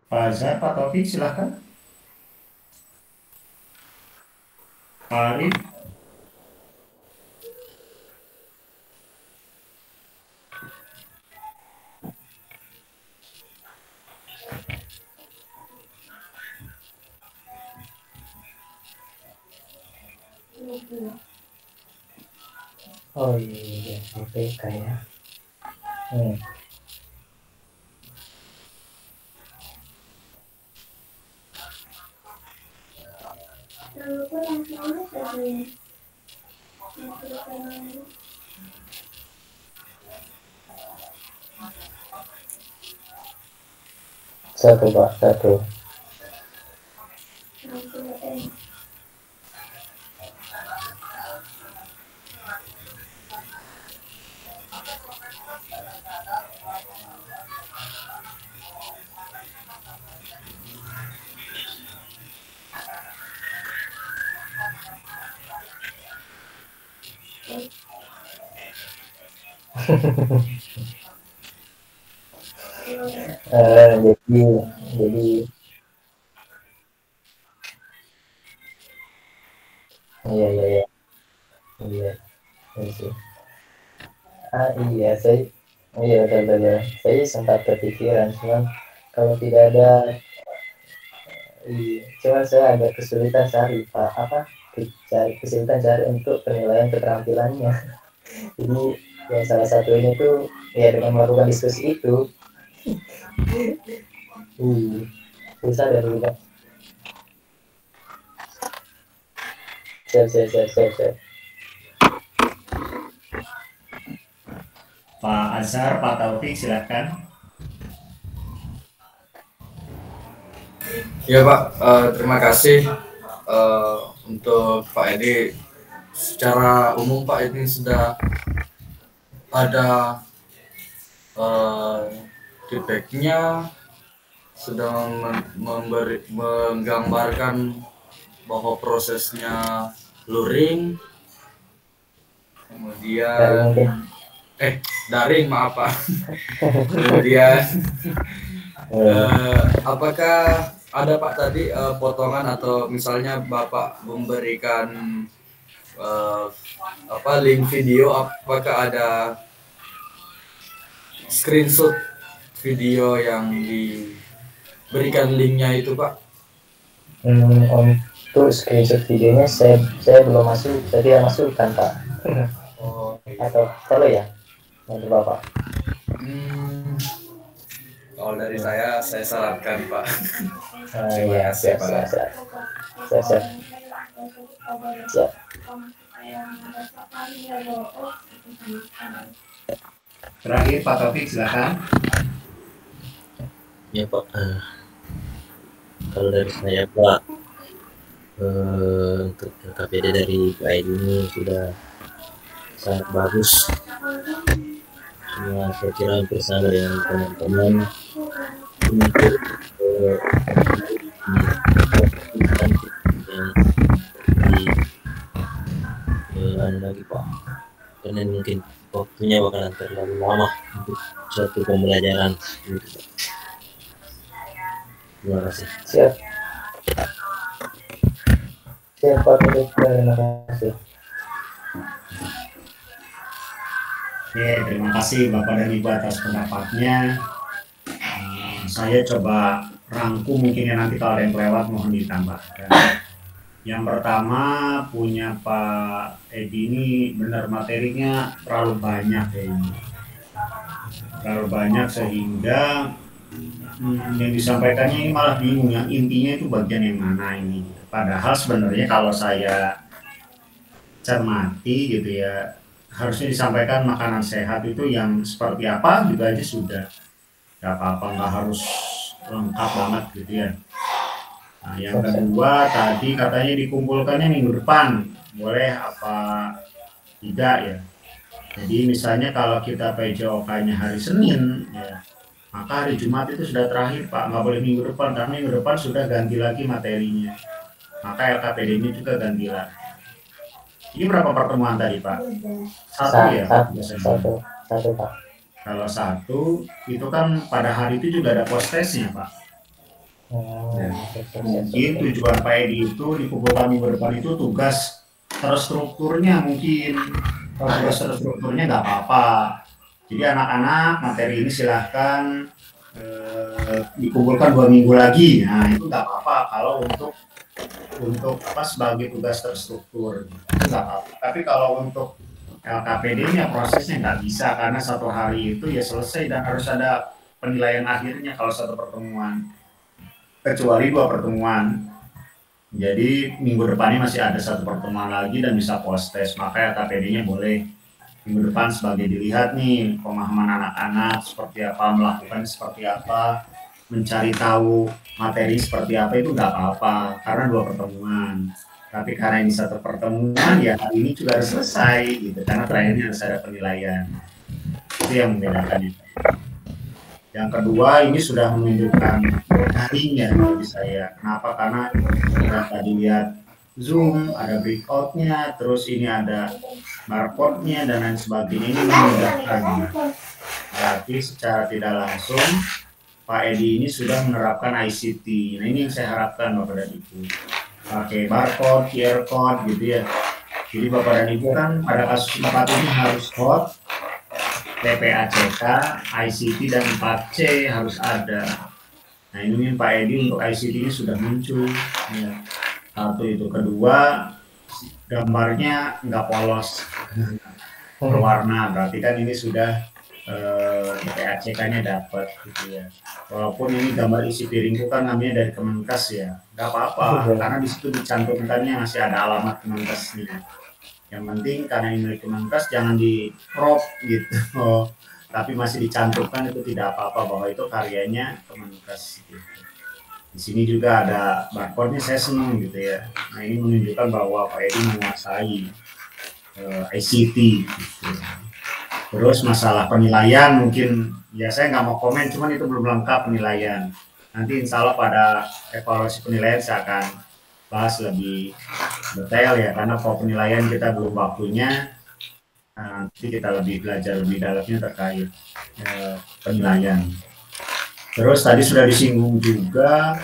Pak Azhar, Pak Taufik, silakan. Pak Arif.
Oh iya, oke kayak. Satu Pak, satu. jadi iya sih. Iya saya sempat terpikiran, cuman kalau tidak ada cuman saya agak kesulitan cari kesulitan cari untuk penilaian keterampilannya. Ini ya salah satunya tuh ya dengan melakukan diskusi itu. Susah dari kita. Siap.
Pak Azhar, Pak Taufik, silakan.
Ya Pak, terima kasih untuk Pak Edi. Secara umum Pak ini sudah ada feedbacknya, sudah menggambarkan bahwa prosesnya luring, kemudian daring maaf Pak. Kemudian apakah ada Pak tadi potongan atau misalnya Bapak memberikan link video, apakah ada screenshot video yang diberikan linknya itu Pak?
Untuk screenshot videonya saya belum masuk, tadi yang masukkan Pak. Atau perlu ya untuk Bapak?
Kalau dari saya sarankan Pak.
Iya, siap.
Terakhir Pak Taufik, silakan.
Ya Pak, kalau dari saya Pak, untuk LKPD dari Pak Edi ini sudah sangat bagus. Semua saya kira bersama dengan teman-teman untuk lagi Pak, karena mungkin waktunya bakalan terlalu lama untuk suatu pembelajaran. Terima kasih.
Siap Pak, terima kasih.
Oke, terima kasih Bapak dan Ibu atas pendapatnya. Saya coba rangkum mungkin ya, nanti kalau ada yang kelewat mohon ditambahkan. Yang pertama punya Pak Edi ini benar materinya terlalu banyak ya ini. Terlalu banyak sehingga yang disampaikannya ini malah bingung, yang intinya itu bagian yang mana ini. Padahal sebenarnya kalau saya cermati gitu ya, harusnya disampaikan makanan sehat itu yang seperti apa gitu aja sudah. Gak apa-apa, nggak harus lengkap banget gitu ya. Nah, yang kedua tadi katanya dikumpulkannya minggu depan, boleh apa tidak ya. Jadi misalnya kalau kita PJOK-nya hari Senin ya, maka hari Jumat itu sudah terakhir Pak, nggak boleh minggu depan, karena minggu depan sudah ganti lagi materinya. Maka LKPD-nya juga ganti lagi. Ini berapa pertemuan tadi Pak? Satu ya?
Satu Pak.
Kalau satu, itu kan pada hari itu juga ada post-testnya Pak. Mungkin tujuan Pak Edi itu dikumpulkan minggu depan itu tugas terstrukturnya mungkin. Kalau tugas terstrukturnya nggak apa-apa. Jadi anak-anak materi ini silahkan dikumpulkan 2 minggu lagi. Nah itu nggak apa-apa kalau untuk sebagai tugas terstruktur itu nggak apa-apa. Tapi kalau untuk LKPD-nya prosesnya nggak bisa, karena satu hari itu ya selesai dan harus ada penilaian akhirnya kalau satu pertemuan, kecuali 2 pertemuan. Jadi minggu depannya masih ada 1 pertemuan lagi dan bisa post test, maka LKPD-nya boleh minggu depan sebagai dilihat nih pemahaman anak-anak seperti apa, melakukan seperti apa, mencari tahu materi seperti apa, itu nggak apa-apa karena 2 pertemuan. Tapi karena ini 1 pertemuan ya hari ini juga harus selesai gitu, karena terakhirnya harus ada penilaian. Itu yang membedakannya. Yang kedua ini sudah menunjukkan daringnya bagi saya. Kenapa? Karena kita tadi lihat Zoom, ada breakout-nya, terus ini ada barcode-nya dan lain sebagainya, ini memudahkan. Berarti secara tidak langsung Pak Edi ini sudah menerapkan ICT. Nah ini yang saya harapkan Bapak dan Ibu. Pakai barcode, QR code gitu ya. Jadi Bapak dan Ibu kan pada kasus 4 ini harus code, TPACK, ICT dan 4C harus ada. Nah ini Pak Edi untuk ICT ini sudah muncul. Ya. Satu itu, kedua gambarnya nggak polos. berwarna, berarti kan ini sudah PACK-nya dapat gitu ya. Walaupun ini gambar isi piringku kan namanya dari Kemenkes ya, nggak apa-apa karena di situ dicantumkannya masih ada alamat Kemenkesnya. Yang penting karena ini dari Kemenkes jangan di crop gitu, tapi masih dicantumkan itu tidak apa-apa bahwa itu karyanya Kemenkes gitu. Di sini juga ada barcode-nya, saya senang gitu ya. Nah ini menunjukkan bahwa Pak Edi menguasai ICT gitu. Terus masalah penilaian mungkin ya saya nggak mau komen, cuman itu belum lengkap penilaian. Nanti insya Allah pada evaluasi penilaian saya akan bahas lebih detail ya, karena kalau penilaian kita belum waktunya. Nanti kita lebih belajar lebih dalamnya terkait penilaian. Terus tadi sudah disinggung juga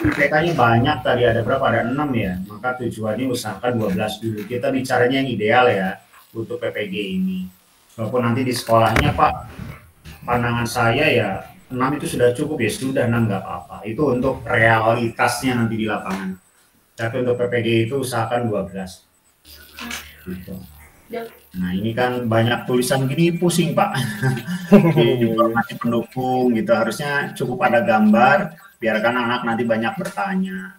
IPK-nya banyak, tadi ada berapa? Ada 6 ya, maka tujuannya usahakan 12 dulu. Kita bicaranya yang ideal ya untuk PPG ini. Walaupun nanti di sekolahnya Pak, pandangan saya ya 6 itu sudah cukup ya, sudah 6 nggak apa-apa. Itu untuk realitasnya nanti di lapangan. Tapi untuk PPG itu usahakan 12. Gitu. Nah ini kan banyak tulisan gini pusing Pak. Informasi pendukung gitu, harusnya cukup ada gambar, biarkan anak nanti banyak bertanya.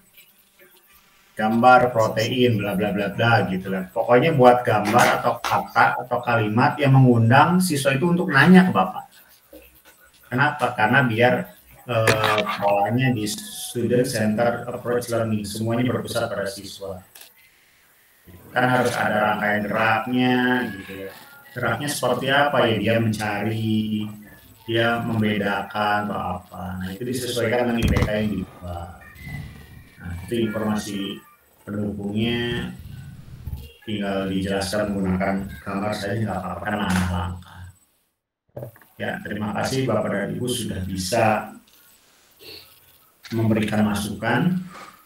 Gambar protein bla bla bla bla gitu lah. Pokoknya buat gambar atau kata atau kalimat yang mengundang siswa itu untuk nanya ke Bapak. Kenapa? Karena biar polanya di student center approach learning semuanya berpusat pada siswa. Kan harus ada rangkaian geraknya gitu ya. Geraknya seperti apa ya, dia mencari, dia membedakan atau apa. Nah itu disesuaikan dengan IPK yang dibuat. Nah itu informasi pendukungnya tinggal dijelaskan menggunakan gambar saja nggak apa-apa, kan langkah-langkah. Ya terima kasih Bapak dan Ibu sudah bisa memberikan masukan,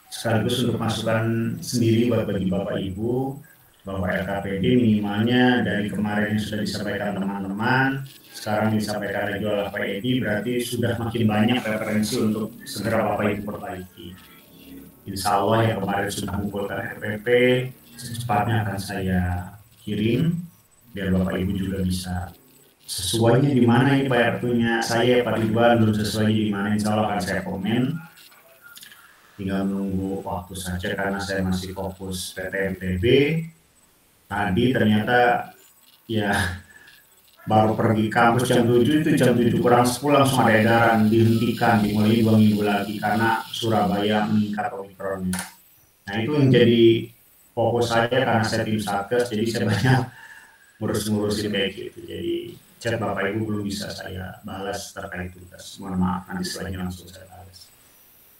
sekaligus untuk masukan sendiri bagi Bapak Ibu, bahwa RKPD minimalnya dari kemarin yang sudah disampaikan teman-teman, sekarang disampaikan lagi oleh Pak Edi, berarti sudah makin banyak referensi untuk segera Bapak Ibu perbaiki. Insya Allah yang kemarin sudah mengumpulkan RPP, secepatnya akan saya kirim, biar Bapak Ibu juga bisa sesuainya di mana ini Pak RP-nya saya, Pak Ridwan, belum sesuai di mana, insya Allah akan saya komen. Tinggal menunggu waktu saja karena saya masih fokus PTMTB. Tadi ternyata ya baru pergi kampus jam 7, itu jam 7 kurang 10 langsung ada edaran dihentikan, dimulai 2 minggu lagi karena Surabaya meningkat Omikronnya. Nah itu yang jadi fokus saya karena saya tim Satgas, jadi saya banyak ngurus-ngurusin kayak gitu. Jadi chat Bapak Ibu belum bisa saya balas terkait tugas. Mohon maaf, nanti selanjutnya langsung saya balas.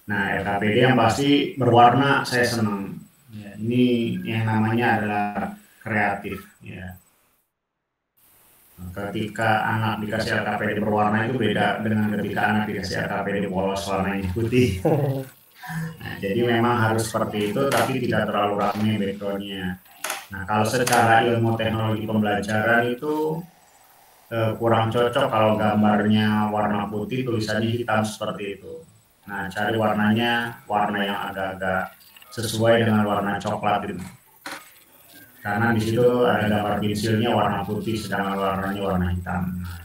Nah, RKPD yang pasti berwarna saya senang. Ya, ini yang namanya adalah kreatif. Ya. Ketika anak dikasih RKPD berwarna itu beda dengan ketika anak dikasih RKPD polos warnanya putih. Nah, jadi memang harus seperti itu, tapi tidak terlalu ramai backgroundnya. Nah, kalau secara ilmu teknologi pembelajaran itu kurang cocok kalau gambarnya warna putih, tulisannya hitam seperti itu. Nah, cari warnanya, warna yang agak-agak sesuai dengan warna coklat itu. Karena di situ ada gambar pensilnya warna putih, sedangkan warnanya warna hitam. Nah,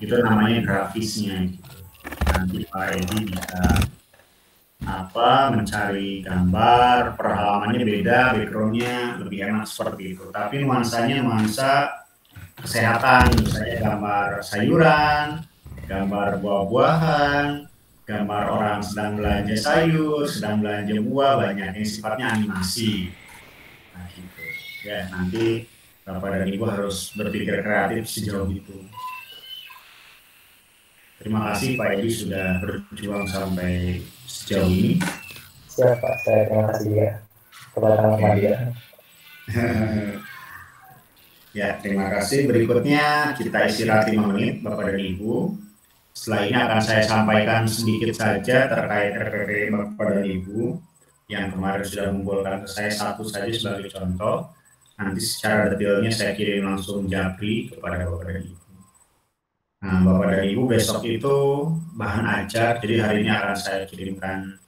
itu namanya grafisnya gitu. Nanti Pak Edi bisa mencari gambar, perhalamannya beda, backgroundnya lebih enak seperti itu. Tapi nuansanya nuansa kesehatan, misalnya gambar sayuran, gambar buah-buahan, gambar orang sedang belanja sayur, sedang belanja buah, banyak yang sifatnya animasi. Nah gitu. Ya nanti Bapak dan Ibu harus berpikir kreatif sejauh itu. Terima kasih Pak Edi sudah berjuang sampai sejauh ini.
Siap Pak, saya terima kasih ya kepada teman-teman dia.
Ya terima kasih. Berikutnya kita istirahat 5 menit Bapak dan Ibu. Setelah ini akan saya sampaikan sedikit saja terkait RPP Bapak dan Ibu yang kemarin sudah mengumpulkan ke saya satu saja sebagai contoh. Nanti secara detailnya saya kirim langsung japri kepada Bapak dan Ibu. Nah, Bapak dan Ibu besok itu bahan ajar, jadi hari ini akan saya kirimkan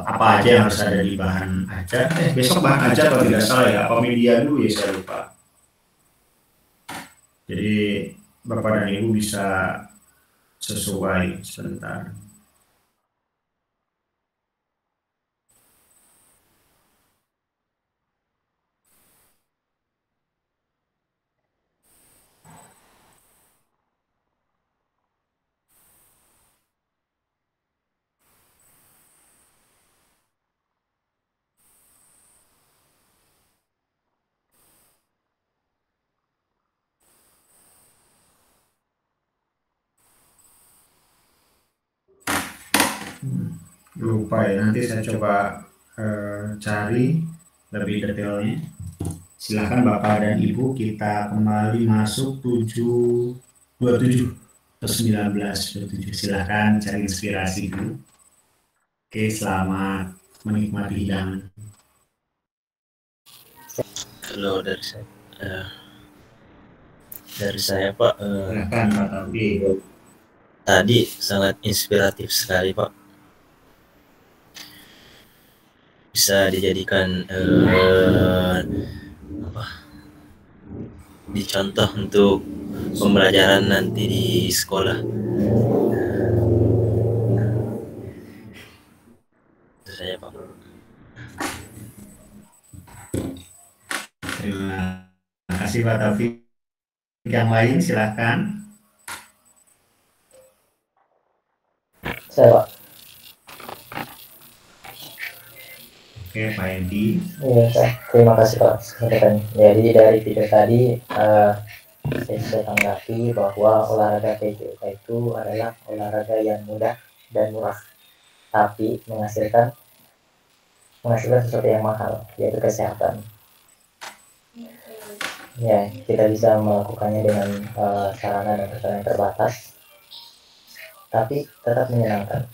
apa aja yang harus ada di bahan ajar. Besok bahan ajar kalau tidak salah ya, apa media dulu ya saya lupa. Jadi Bapak dan Ibu bisa sesuai sebentar. Lupa ya, nanti saya coba cari lebih detailnya. Silakan Bapak dan Ibu, kita kembali masuk 727 atau 1927. Silakan cari inspirasi dulu. Oke, selamat menikmati hidangan.
Kalau dari saya Pak,
Silakan Pak Taufik.
tadi sangat inspiratif sekali Pak. Bisa dijadikan dicontoh untuk pembelajaran nanti di sekolah. Itu saja Pak.
Terima kasih Pak Taufik. Yang lain silakan.
Saya Pak.
Oke, Pak Edi.
Iya, terima kasih Pak. Jadi dari video tadi saya bisa tanggapi bahwa olahraga PJOK itu adalah olahraga yang mudah dan murah, tapi menghasilkan sesuatu yang mahal, yaitu kesehatan. Ya, kita bisa melakukannya dengan sarana dan prasarana yang terbatas, tapi tetap menyenangkan.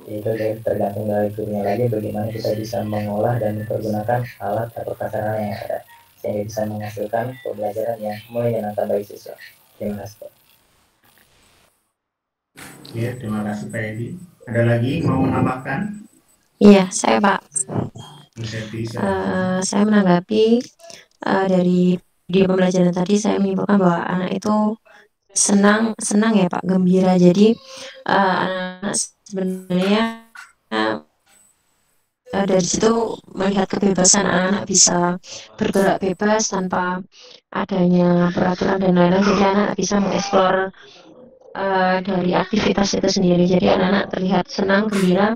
Itu tergantung dari gurunya lagi bagaimana kita bisa mengolah dan mempergunakan alat atau prasarana yang ada sehingga bisa menghasilkan pembelajaran yang menyenangkan bagi siswa. Terima kasih Pak.
Ya, terima kasih Pak Edi. Ada lagi mau menambahkan?
Iya, saya Pak.
Saya
menanggapi dari video pembelajaran tadi, saya menyimpulkan bahwa anak itu senang ya Pak, gembira. Jadi anak-anak sebenarnya dari situ melihat kebebasan anak-anak bisa bergerak bebas tanpa adanya peraturan dan lain-lain. Jadi anak bisa mengeksplor dari aktivitas itu sendiri. Jadi anak-anak terlihat senang, gembira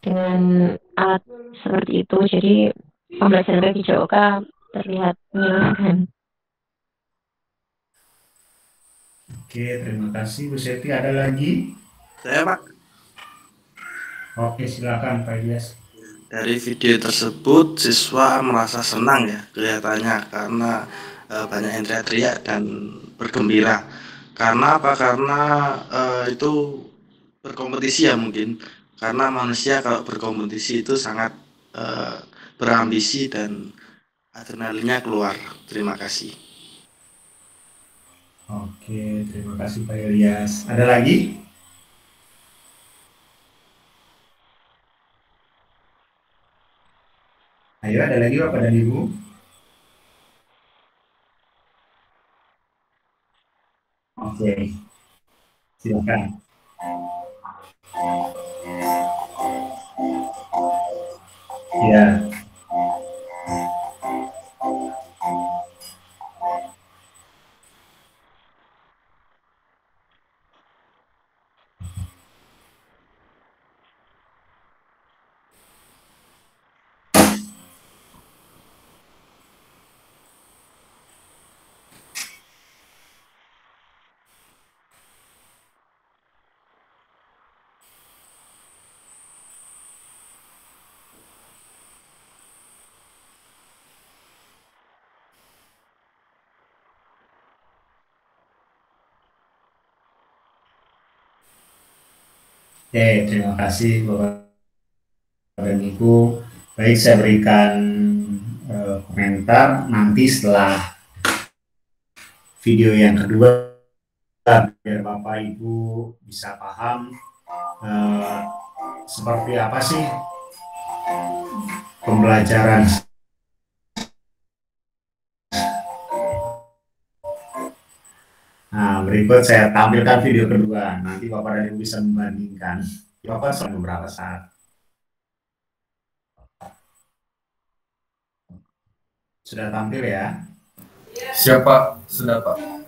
dengan alat seperti itu. Jadi pembelajaran bagi JOK terlihat menyenangkan.
Oke, terima kasih Bu Seti. Ada lagi?
Saya Pak.
Oke, silakan Pak Ilyas.
Dari video tersebut siswa merasa senang ya kelihatannya karena banyak yang teriak-teriak dan bergembira. Karena apa? Karena itu berkompetisi ya mungkin. Karena manusia kalau berkompetisi itu sangat berambisi dan adrenalinnya keluar. Terima kasih.
Oke, terima kasih Pak Ilyas. Ada lagi? Ayo, ada lagi Bapak dan Ibu? Oke, silakan. Ya. Oke, terima kasih Bapak dan Ibu. Baik, saya berikan komentar nanti setelah video yang kedua biar Bapak Ibu bisa paham seperti apa sih pembelajaran Nah, berikut saya tampilkan video kedua. Nanti Bapak dan Ibu bisa membandingkan. Bapak selama beberapa saat. Sudah tampil ya?
Siapa? Sudah, Pak.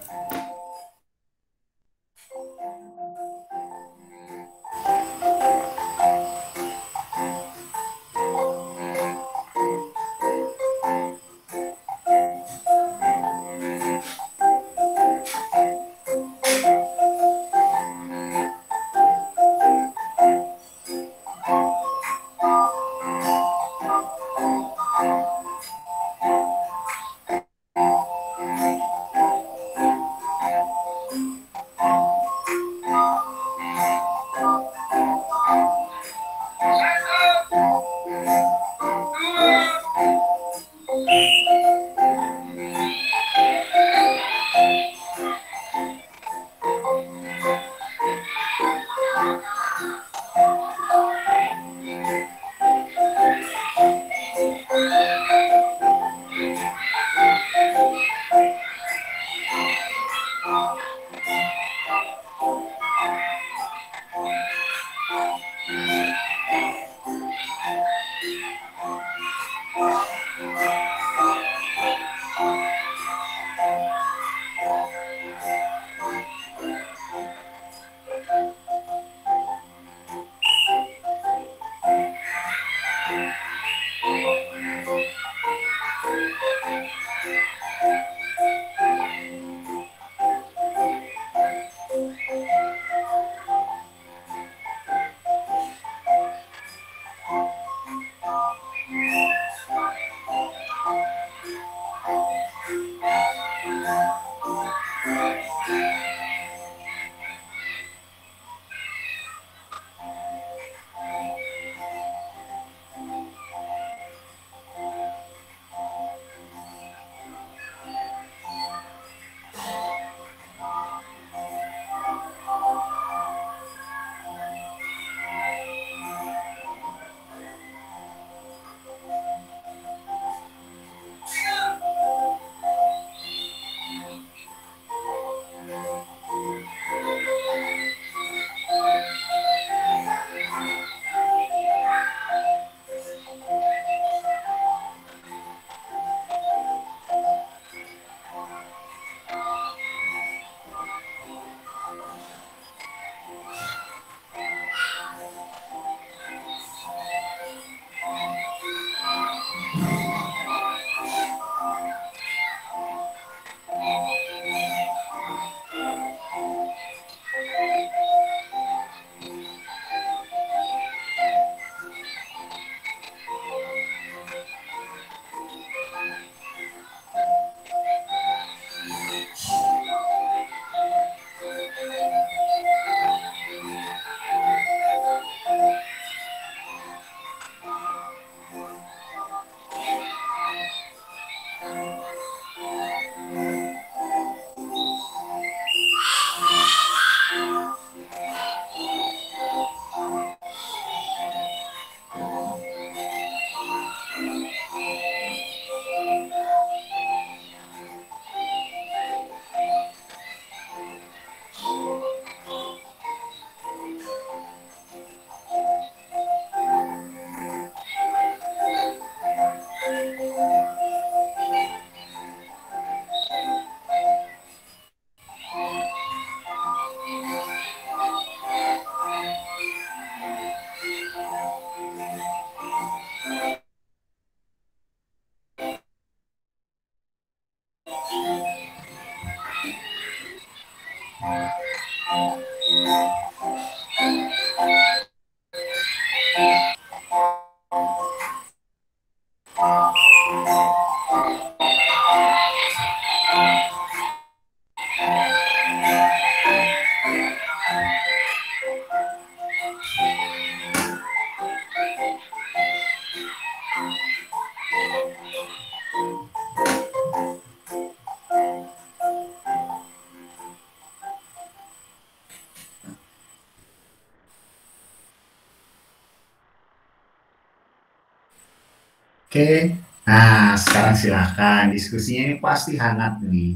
Oke, nah sekarang silakan diskusinya ini pasti hangat nih.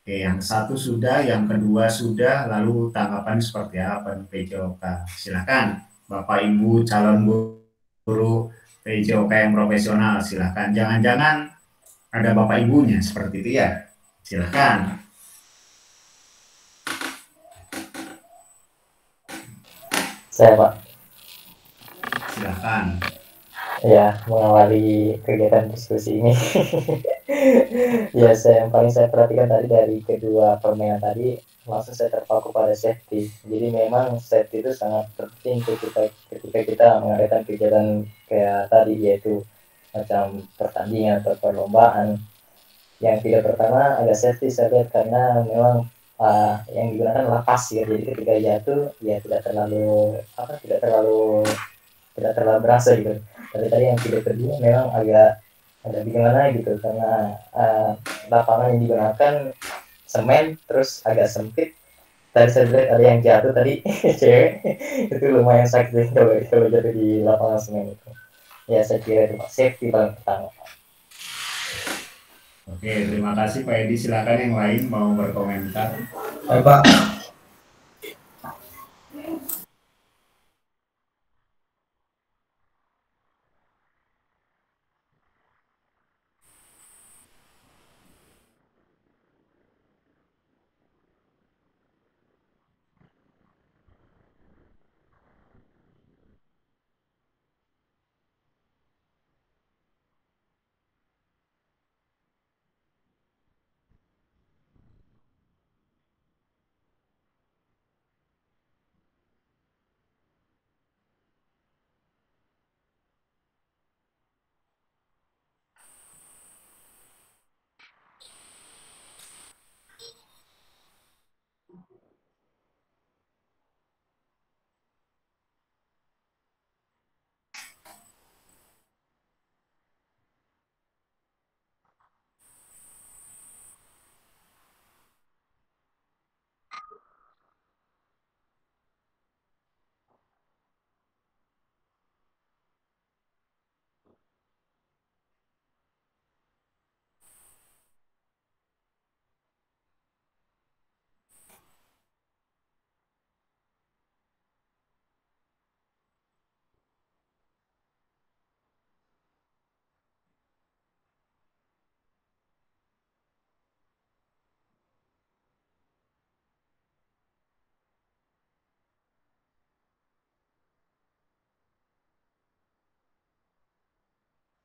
Oke, yang satu sudah, yang kedua sudah, lalu tanggapan seperti apa nih PJOK? Silakan, Bapak Ibu calon guru PJOK yang profesional, silakan. Jangan-jangan ada Bapak Ibunya seperti itu ya? Silakan.
Saya Pak,
Silakan.
ya mengawali kegiatan diskusi ini. Ya, yang paling saya perhatikan tadi dari kedua permainan tadi, langsung saya terpaku pada safety. Jadi memang safety itu sangat penting ketika kita mengadakan kegiatan kayak tadi, yaitu macam pertandingan atau perlombaan. Yang tidak pertama agak safety saya lihat, karena memang yang digunakan adalah pasir, jadi ketika jatuh ya tidak terlalu berasa gitu. Tapi tadi yang video kedua memang agak gimana gitu, karena lapangan yang digunakan semen, terus agak sempit. Tadi saya lihat ada yang jatuh tadi, cewek, itu lumayan sakit kalau jatuh di lapangan semen itu. Ya saya kira itu Pak, safety paling pertama.
Oke, terima kasih Pak Edi. Silakan yang lain mau berkomentar.
Baik, Pak.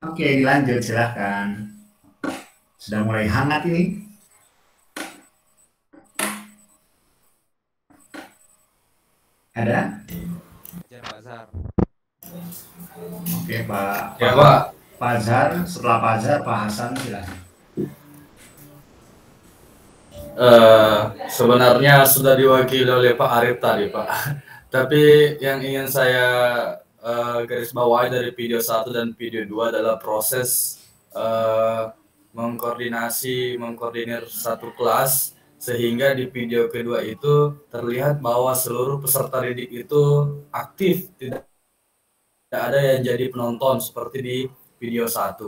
Oke, dilanjut silahkan. Sudah mulai hangat ini. Ada?
Pak Zar.
Oke, Pak.
Ya, Pak.
Pak Zar, setelah Pak Zar, Pak Hasan silahkan.
Sebenarnya sudah diwakili oleh Pak Arif tadi, Pak. Tapi yang ingin saya garis bawahi dari video 1 dan video 2 adalah proses mengkoordinir satu kelas, sehingga di video kedua itu terlihat bahwa seluruh peserta didik itu aktif, tidak ada yang jadi penonton seperti di video 1.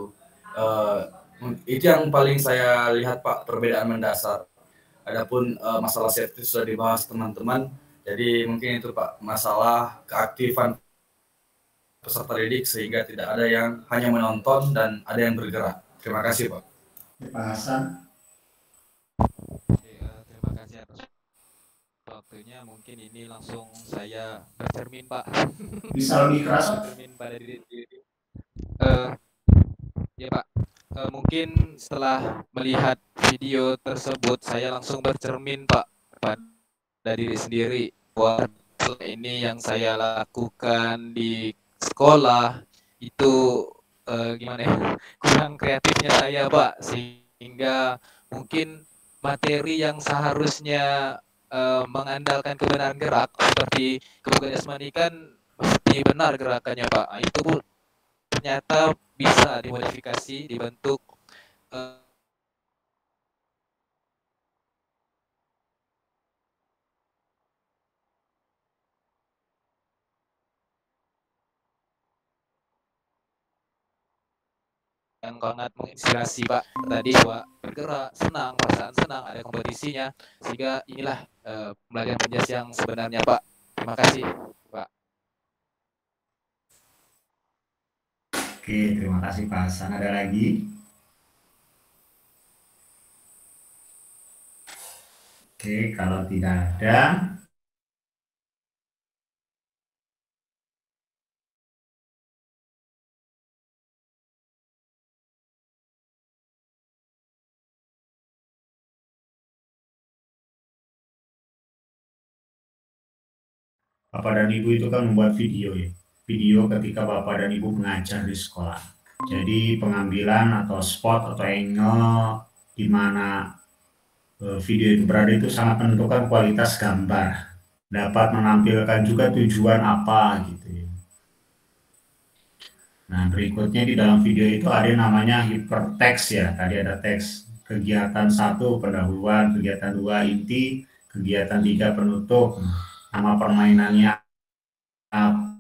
Itu yang paling saya lihat Pak, perbedaan mendasar. Adapun masalah safety sudah dibahas teman-teman, jadi mungkin itu Pak, masalah keaktifan peserta didik sehingga tidak ada yang hanya menonton dan ada yang bergerak. Terima kasih Pak.
Pak Hasan.
Terima kasih atas waktunya. Mungkin ini langsung saya bercermin Pak.
Bisa lebih keras?
Bercermin pada diri sendiri. Ya Pak, mungkin setelah melihat video tersebut saya langsung bercermin Pak pada diri sendiri bahwa ini yang saya lakukan di sekolah itu gimana ya, kurang kreatifnya saya Pak, sehingga mungkin materi yang seharusnya mengandalkan kebenaran gerak seperti kebugaran jasmani kan mesti benar gerakannya Pak. Itu ternyata bisa dimodifikasi, dibentuk yang sangat menginspirasi Pak tadi, bahwa bergerak, senang, perasaan senang, ada kompetisinya, sehingga inilah pembelajaran penjas yang sebenarnya Pak. Terima kasih Pak.
Oke, terima kasih Pak Hasan. Ada lagi? Oke, kalau tidak ada, Bapak dan Ibu itu kan membuat video ya. Video ketika Bapak dan Ibu mengajar di sekolah. Jadi pengambilan atau spot atau angle di mana video itu berada itu sangat menentukan kualitas gambar. Dapat menampilkan juga tujuan apa gitu ya. Nah, berikutnya di dalam video itu ada yang namanya hypertext ya. Tadi ada teks. Kegiatan 1 pendahuluan, kegiatan 2 inti, kegiatan 3 penutup. Nama permainannya apa?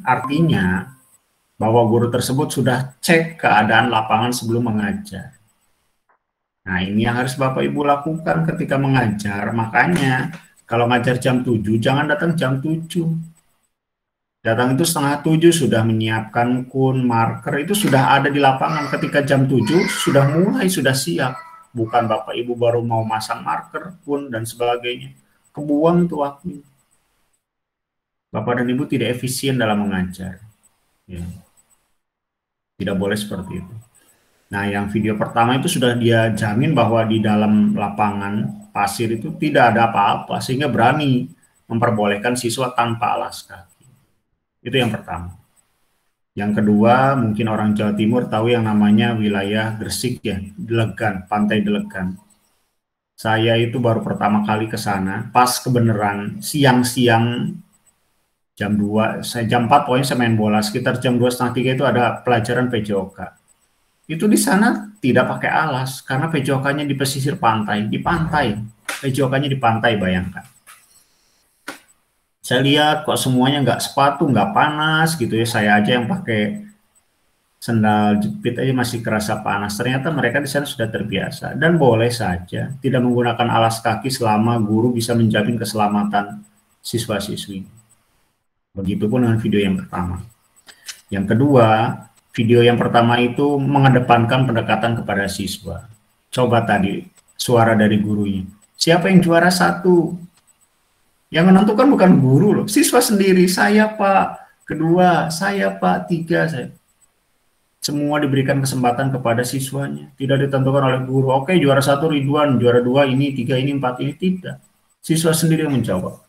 Artinya bahwa guru tersebut sudah cek keadaan lapangan sebelum mengajar. Nah, ini yang harus Bapak Ibu lakukan ketika mengajar. Makanya kalau ngajar jam 7, jangan datang jam 7. Datang itu setengah 7 sudah menyiapkan kun, marker, itu sudah ada di lapangan. Ketika jam 7 sudah mulai, sudah siap. Bukan Bapak Ibu baru mau masang marker, kun, dan sebagainya. Kebuang itu waktu. Bapak dan Ibu tidak efisien dalam mengajar. Ya. Tidak boleh seperti itu. Nah, yang video pertama itu sudah dia jamin bahwa di dalam lapangan pasir itu tidak ada apa-apa, sehingga berani memperbolehkan siswa tanpa alas kaki. Itu yang pertama. Yang kedua, mungkin orang Jawa Timur tahu yang namanya wilayah Gresik ya, Delegan, Pantai Delegan. Saya itu baru pertama kali ke sana, pas kebenaran siang-siang jam 2, jam 4 pokoknya saya main bola, sekitar jam 2:30 itu ada pelajaran PJOK. Itu di sana tidak pakai alas, karena PJOK-nya di pesisir pantai, di pantai. PJOK-nya di pantai, bayangkan. Saya lihat kok semuanya nggak sepatu, nggak panas gitu ya, saya aja yang pakai sendal jepit aja masih kerasa panas. Ternyata mereka di sana sudah terbiasa, dan boleh saja tidak menggunakan alas kaki selama guru bisa menjamin keselamatan siswa-siswi. Begitupun dengan video yang pertama. Yang kedua, video yang pertama itu mengedepankan pendekatan kepada siswa. Coba tadi suara dari gurunya. Siapa yang juara 1? Yang menentukan bukan guru loh, siswa sendiri. Saya Pak, kedua, saya Pak, 3 saya. Semua diberikan kesempatan kepada siswanya. Tidak ditentukan oleh guru. Oke, juara 1 Ridwan, juara 2 ini, 3 ini, 4 ini, tidak. Siswa sendiri yang menjawab.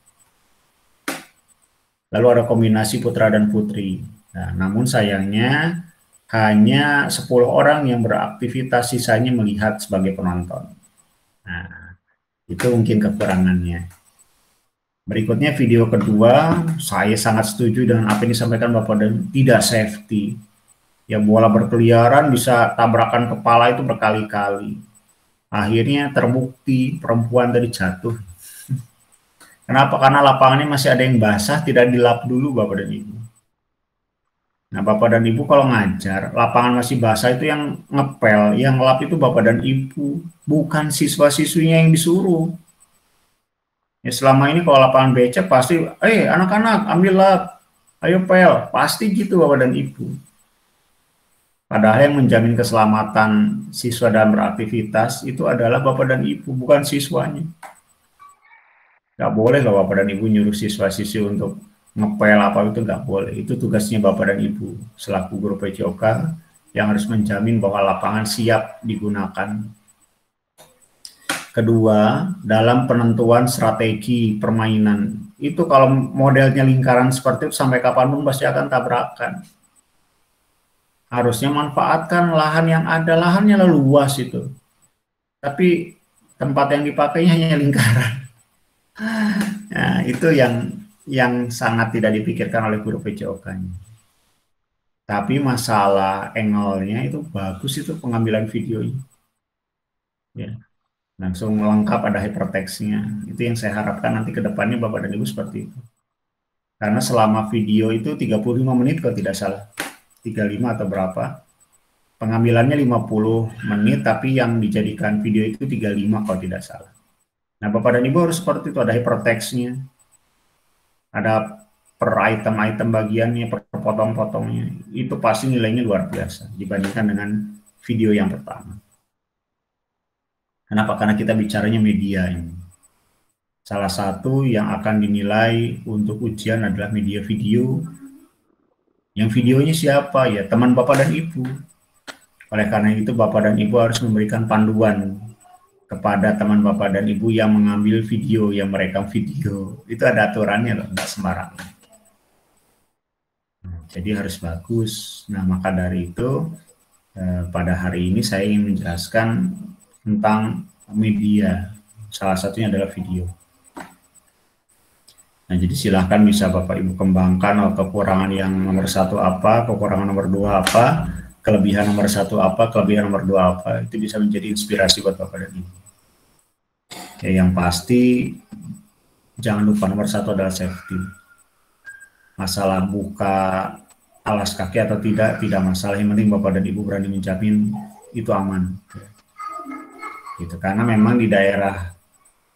Lalu ada kombinasi putra dan putri. Nah, namun sayangnya hanya 10 orang yang beraktivitas, sisanya melihat sebagai penonton. Nah, itu mungkin kekurangannya. Berikutnya video kedua, saya sangat setuju dengan apa yang disampaikan Bapak dan tidak safety. Ya, bola berkeliaran bisa tabrakan kepala itu berkali-kali. Akhirnya terbukti perempuan tadi jatuh. Kenapa? Karena lapangannya masih ada yang basah, tidak dilap dulu Bapak dan Ibu. Nah, Bapak dan Ibu kalau ngajar, lapangan masih basah itu yang ngepel, yang lap itu Bapak dan Ibu, bukan siswa-siswinya yang disuruh. Ya selama ini kalau lapangan becek pasti, anak-anak ambil lap, ayo pel, pasti gitu Bapak dan Ibu. Padahal yang menjamin keselamatan siswa dalam beraktivitas itu adalah Bapak dan Ibu, bukan siswanya. Nggak boleh loh Bapak dan Ibu nyuruh siswa-siswi untuk ngepel apa itu nggak boleh. Itu tugasnya Bapak dan Ibu selaku guru PJOK yang harus menjamin bahwa lapangan siap digunakan. Kedua, dalam penentuan strategi permainan. Itu kalau modelnya lingkaran seperti itu sampai kapanpun pasti akan tabrakan. Harusnya manfaatkan lahan yang ada, lahannya luas itu. Tapi tempat yang dipakainya hanya lingkaran. Nah, itu yang sangat tidak dipikirkan oleh guru PJOK-nya. Tapi masalah angle-nya itu bagus itu pengambilan videonya. Ya, langsung lengkap ada hypertext-nya. Itu yang saya harapkan nanti ke depannya Bapak dan Ibu seperti itu. Karena selama video itu 35 menit kalau tidak salah. 35 atau berapa. Pengambilannya 50 menit tapi yang dijadikan video itu 35 kalau tidak salah. Nah, Bapak dan Ibu harus seperti itu, ada hypertext-nya. Ada per item-item bagiannya, per potong-potongnya. Itu pasti nilainya luar biasa dibandingkan dengan video yang pertama. Kenapa? Karena kita bicaranya media ini. Salah satu yang akan dinilai untuk ujian adalah media video. Yang videonya siapa? Ya teman Bapak dan Ibu. Oleh karena itu Bapak dan Ibu harus memberikan panduan kepada teman Bapak dan Ibu yang mengambil video, yang merekam video. Itu ada aturannya loh, nggak sembarangan. Jadi harus bagus. Nah, maka dari itu pada hari ini saya ingin menjelaskan tentang media. Salah satunya adalah video. Nah, jadi silahkan bisa Bapak Ibu kembangkan atau kekurangan yang nomor 1 apa, kekurangan nomor 2 apa, kelebihan nomor 1 apa, kelebihan nomor 2 apa. Itu bisa menjadi inspirasi buat Bapak dan Ibu. Ya, yang pasti jangan lupa nomor 1 adalah safety. Masalah buka alas kaki atau tidak masalah. Yang penting Bapak dan Ibu berani menjamin itu aman. Gitu. Karena memang di daerah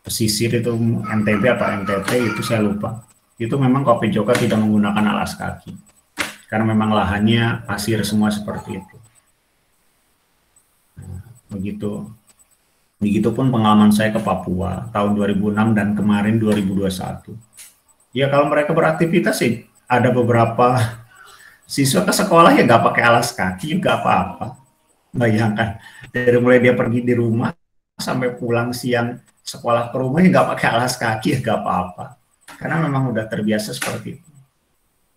pesisir itu NTB atau NTT itu saya lupa. Itu memang kalau PJOK tidak menggunakan alas kaki. Karena memang lahannya pasir semua seperti itu. Nah, begitu. Begitupun pengalaman saya ke Papua tahun 2006 dan kemarin 2021. Ya kalau mereka beraktivitas sih ada beberapa siswa ke sekolah ya nggak pakai alas kaki nggak apa-apa. Bayangkan dari mulai dia pergi di rumah sampai pulang siang sekolah ke rumah ya nggak pakai alas kaki ya nggak apa-apa. Karena memang udah terbiasa seperti itu.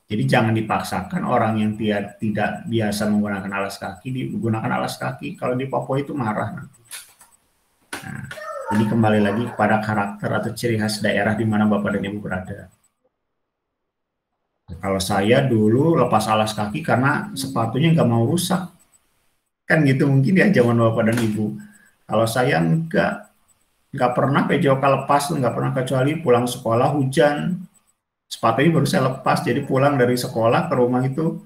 Jadi jangan dipaksakan orang yang tidak biasa menggunakan alas kaki digunakan alas kaki. Kalau di Papua itu marah nanti. Nah, jadi kembali lagi kepada karakter atau ciri khas daerah di mana Bapak dan Ibu berada. Kalau saya dulu lepas alas kaki karena sepatunya nggak mau rusak. Kan gitu mungkin ya zaman Bapak dan Ibu. Kalau saya nggak pernah PJOK lepas, nggak pernah kecuali pulang sekolah hujan. Sepatunya baru saya lepas, jadi pulang dari sekolah ke rumah itu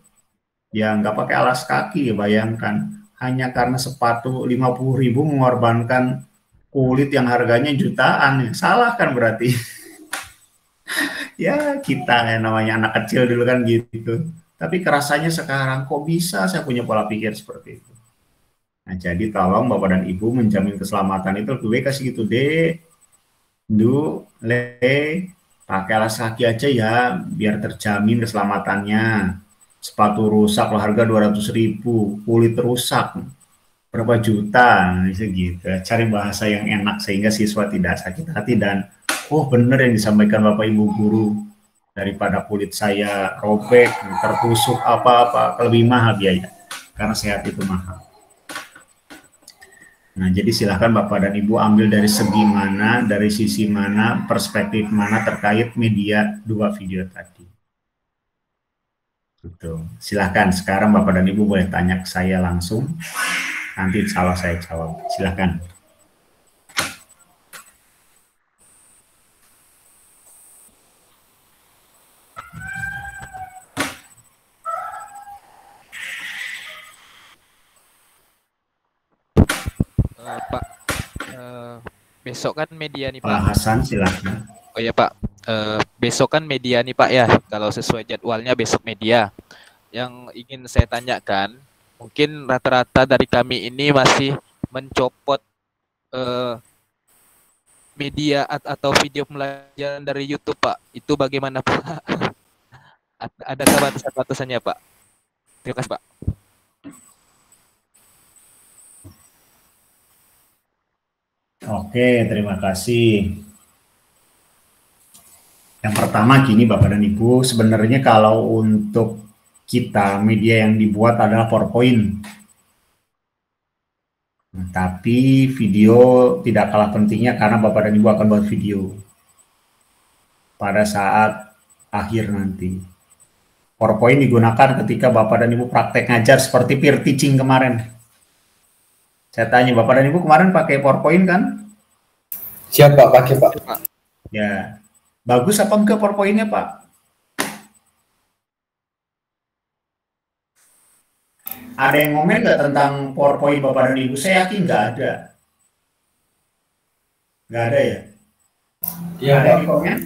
ya nggak pakai alas kaki, ya bayangkan. Hanya karena sepatu 50.000 mengorbankan kulit yang harganya jutaan, ya. Salah kan berarti. Ya kita yang namanya anak kecil dulu kan gitu. Tapi kerasanya sekarang kok bisa saya punya pola pikir seperti itu. Nah jadi tolong Bapak dan Ibu menjamin keselamatan itu lebih baik kasih gitu deh. Pakai alas kaki aja ya biar terjamin keselamatannya. Sepatu rusak loh harga 200.000, kulit rusak berapa juta, gitu. Cari bahasa yang enak sehingga siswa tidak sakit hati dan benar yang disampaikan Bapak Ibu guru, daripada kulit saya robek, tertusuk apa-apa, lebih mahal biaya karena sehat itu mahal. Nah, jadi silahkan Bapak dan Ibu ambil dari segi mana, dari sisi mana, perspektif mana terkait media 2 video tadi. Gitu. Silahkan sekarang Bapak dan Ibu boleh tanya ke saya langsung. Nanti salah saya jawab. Silakan.
Pak, besok kan media nih
Pak
Pak.
Hasan silakan.
Oh ya Pak, besok kan media nih Pak ya, kalau sesuai jadwalnya besok media. Yang ingin saya tanyakan, mungkin rata-rata dari kami ini masih mencopot media atau video pembelajaran dari YouTube Pak. Itu bagaimana Pak? Adakah batasan-batasannya Pak? Terima kasih Pak.
Oke, terima kasih. Yang pertama gini Bapak dan Ibu, sebenarnya kalau untuk kita media yang dibuat adalah PowerPoint. Tapi video tidak kalah pentingnya karena Bapak dan Ibu akan buat video pada saat akhir nanti. PowerPoint digunakan ketika Bapak dan Ibu praktek ngajar seperti peer teaching kemarin. Saya tanya, Bapak dan Ibu kemarin pakai PowerPoint kan?
Siap Pak, pakai Pak.
Ya, bagus apa enggak PowerPoint-nya Pak? Ada yang ngomel nggak tentang PowerPoint Bapak dan Ibu? Saya yakin nggak ada. Nggak ada ya?
Iya
Ada
Pak.
yang komen?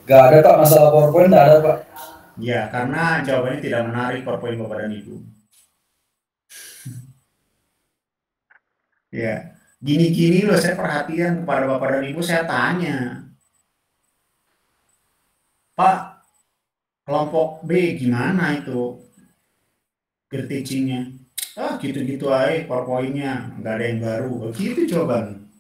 Nggak ada Pak, masalah PowerPoint nggak ada Pak.
Ya, karena jawabannya tidak menarik PowerPoint Bapak dan Ibu. Ya, gini-gini loh saya perhatian kepada Bapak dan Ibu, saya tanya, Pak, kelompok B gimana itu peer teaching-nya? Ah, gitu-gitu aja PowerPoint-nya, nggak ada yang baru. Begitu jawaban.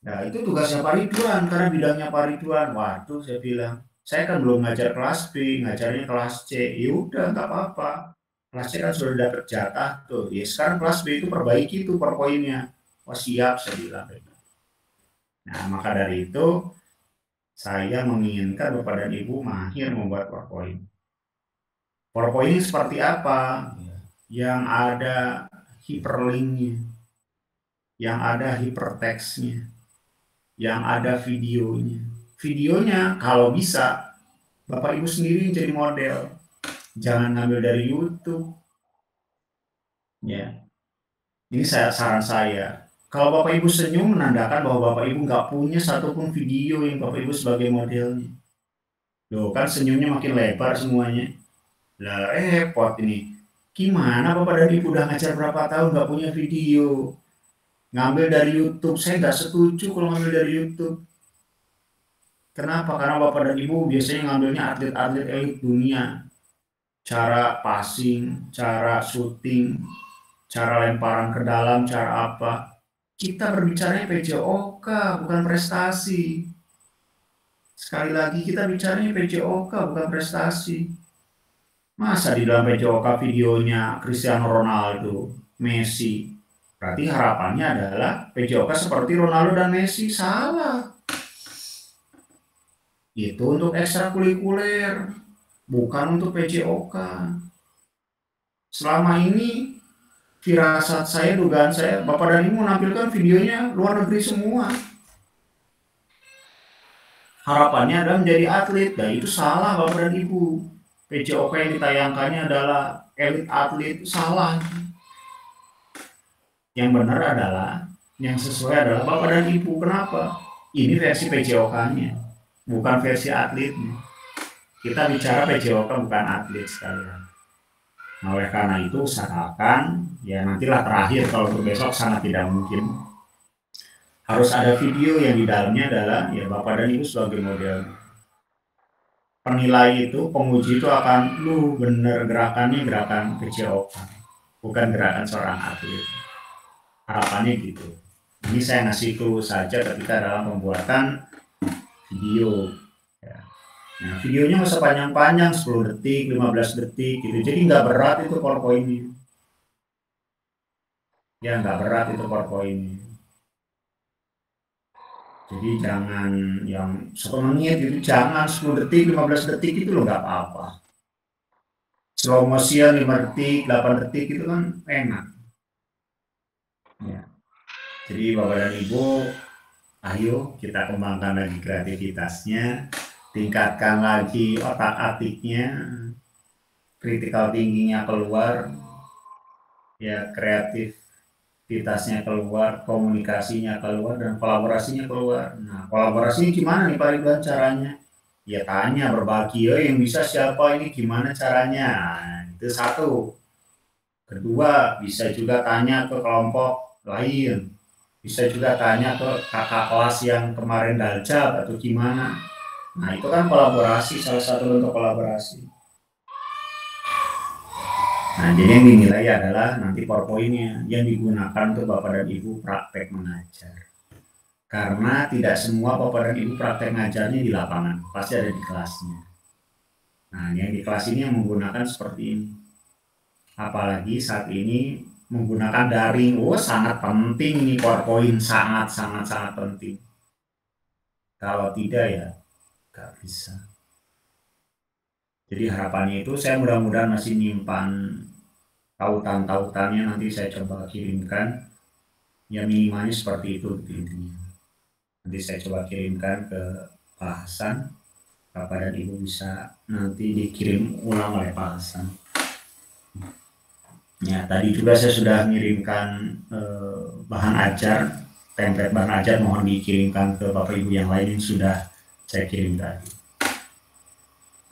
Nah, itu tugasnya Pak Ridwan, karena bidangnya Pak Ridwan. Waduh, saya bilang, saya kan belum ngajar kelas B, ngajarnya kelas C. Ya udah, nggak apa-apa. Kelas C kan sudah dapat jatah tuh. Ya sekarang kelas B itu perbaiki tuh PowerPoint-nya. Wah siap, saya bilang. Nah, maka dari itu, saya menginginkan Bapak dan Ibu mahir membuat PowerPoint. PowerPoint ini seperti apa? Yang ada hyperlink-nya, yang ada hypertext-nya, yang ada videonya. Videonya kalau bisa Bapak Ibu sendiri jadi model. Jangan ngambil dari YouTube. Ya. Ini saran saya. Kalau Bapak Ibu senyum menandakan bahwa Bapak Ibu nggak punya satupun video yang Bapak Ibu sebagai modelnya. Loh kan senyumnya makin lebar semuanya. Lah repot ini. Gimana Bapak dan Ibu udah ngajar berapa tahun nggak punya video? Ngambil dari YouTube, saya nggak setuju kalau ngambil dari YouTube. Kenapa? Karena Bapak dan Ibu biasanya ngambilnya atlet-atlet elit dunia. Cara passing, cara shooting, cara lemparan ke dalam, cara apa. Kita berbicaranya PJOK, bukan prestasi. Sekali lagi kita bicaranya PJOK, bukan prestasi. Masa di dalam PJOK videonya Cristiano Ronaldo, Messi, berarti harapannya adalah PJOK seperti Ronaldo dan Messi. Salah. Itu untuk ekstrakurikuler, bukan untuk PJOK. Selama ini firasat saya, dugaan saya, Bapak dan Ibu menampilkan videonya luar negeri semua. Harapannya adalah menjadi atlet. Nah itu salah Bapak dan Ibu. PJOK yang ditayangkannya adalah elit atlet, salah. Yang benar adalah, yang sesuai adalah Bapak dan Ibu. Kenapa? Ini versi PJOK-nya, bukan versi atletnya. Kita bicara PJOK bukan atlet sekalian. Nah, oleh karena itu usahakan, ya nantilah terakhir kalau untuk besok sangat tidak mungkin. Harus ada video yang di dalamnya adalah ya Bapak dan Ibu sebagai model. Penilai itu, penguji itu akan, lu bener gerakannya gerakan PJOK, bukan gerakan seorang atlet. Harapannya gitu. Ini saya ngasih clue saja ketika dalam pembuatan video. Ya. Nah, videonya nggak usah panjang-panjang, 10 detik, 15 detik gitu. Jadi nggak berat itu PowerPoint-nya. Ya, nggak berat itu PowerPoint-nya. Jadi jangan yang 1 menit gitu, jangan 10 detik, 15 detik itu loh nggak apa-apa. Slow motion 5 detik, 8 detik itu kan enak. Ya. Jadi Bapak dan Ibu, ayo kita kembangkan lagi kreativitasnya, tingkatkan lagi otak atiknya, critical thinking-nya keluar. ya kreativitasnya keluar, komunikasinya keluar, dan kolaborasinya keluar. Nah, kolaborasinya gimana nih Pak Ridwan caranya? Ya tanya, berbagi, yang bisa siapa ini, gimana caranya? Nah, itu satu. Kedua, bisa juga tanya ke kelompok lain. Bisa juga tanya ke kakak kelas yang kemarin daljab atau gimana. Nah, itu kan kolaborasi, salah satu bentuk kolaborasi. Nah, jadi yang dinilai adalah nanti PowerPoint-nya yang digunakan untuk Bapak dan Ibu praktek mengajar. Karena tidak semua Bapak dan Ibu praktek ngajarnya di lapangan, pasti ada di kelasnya. Nah, yang di kelas ini yang menggunakan seperti ini. Apalagi saat ini menggunakan daring, sangat penting ini PowerPoint, sangat penting. Kalau tidak ya nggak bisa. Jadi harapannya itu saya mudah-mudahan masih nyimpan tautan-tautannya, nanti saya coba kirimkan. Ya minimalnya seperti itu intinya. Nanti saya coba kirimkan ke Pak Hasan. Bapak dan Ibu bisa nanti dikirim ulang oleh Pak Hasan. Ya, tadi juga saya sudah mengirimkan bahan ajar, template bahan ajar, mohon dikirimkan ke Bapak Ibu yang lain yang sudah saya kirim tadi.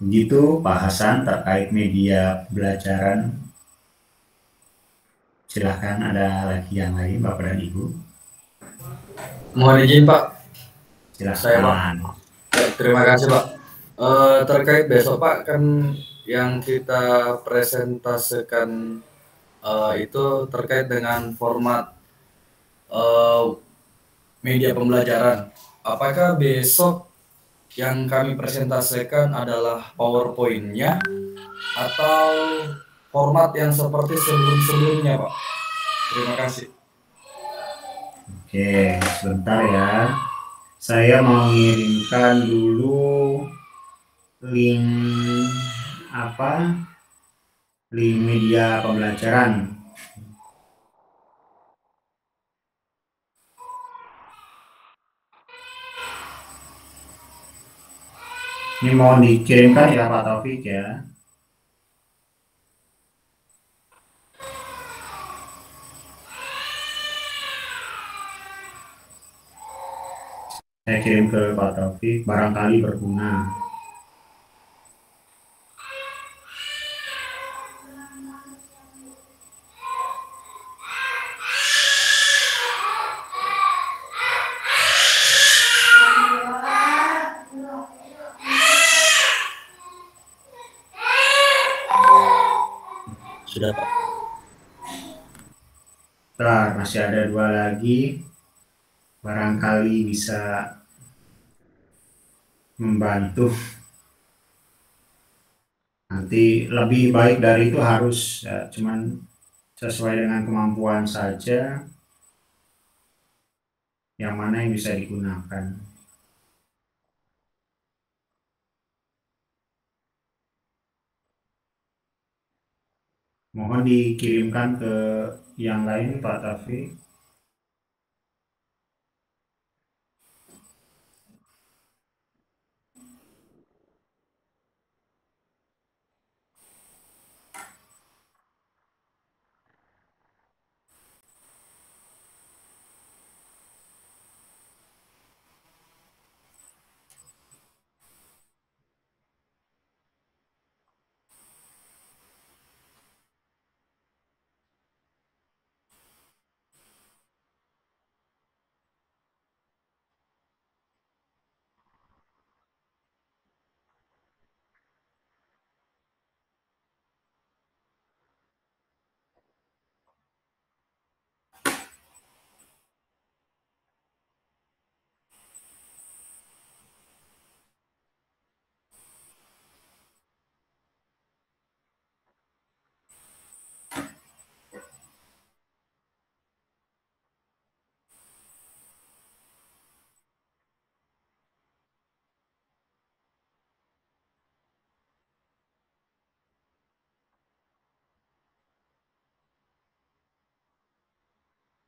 Begitu Pak Hasan terkait media pembelajaran. Silahkan, ada lagi yang lain Bapak dan Ibu.
Mohon izin Pak.
Silahkan.
Saya Pak. Ya, terima kasih Pak. Terkait besok Pak, kan yang kita presentasikan itu terkait dengan format media pembelajaran. Apakah besok yang kami presentasikan adalah PowerPoint-nya atau format yang seperti sebelum-sebelumnya, Pak? Terima kasih.
Oke, sebentar ya. Saya mau mengirimkan dulu link link media pembelajaran. Ini mohon dikirimkan ya Pak Taufik ya. Saya kirim ke Pak Taufik, barangkali berguna.
Sudah Pak.
Bentar, masih ada 2 lagi. Barangkali bisa membantu. Nanti lebih baik dari itu harus ya, cuman sesuai dengan kemampuan saja. Yang mana yang bisa digunakan. Mohon dikirimkan ke yang lain Pak Taufik.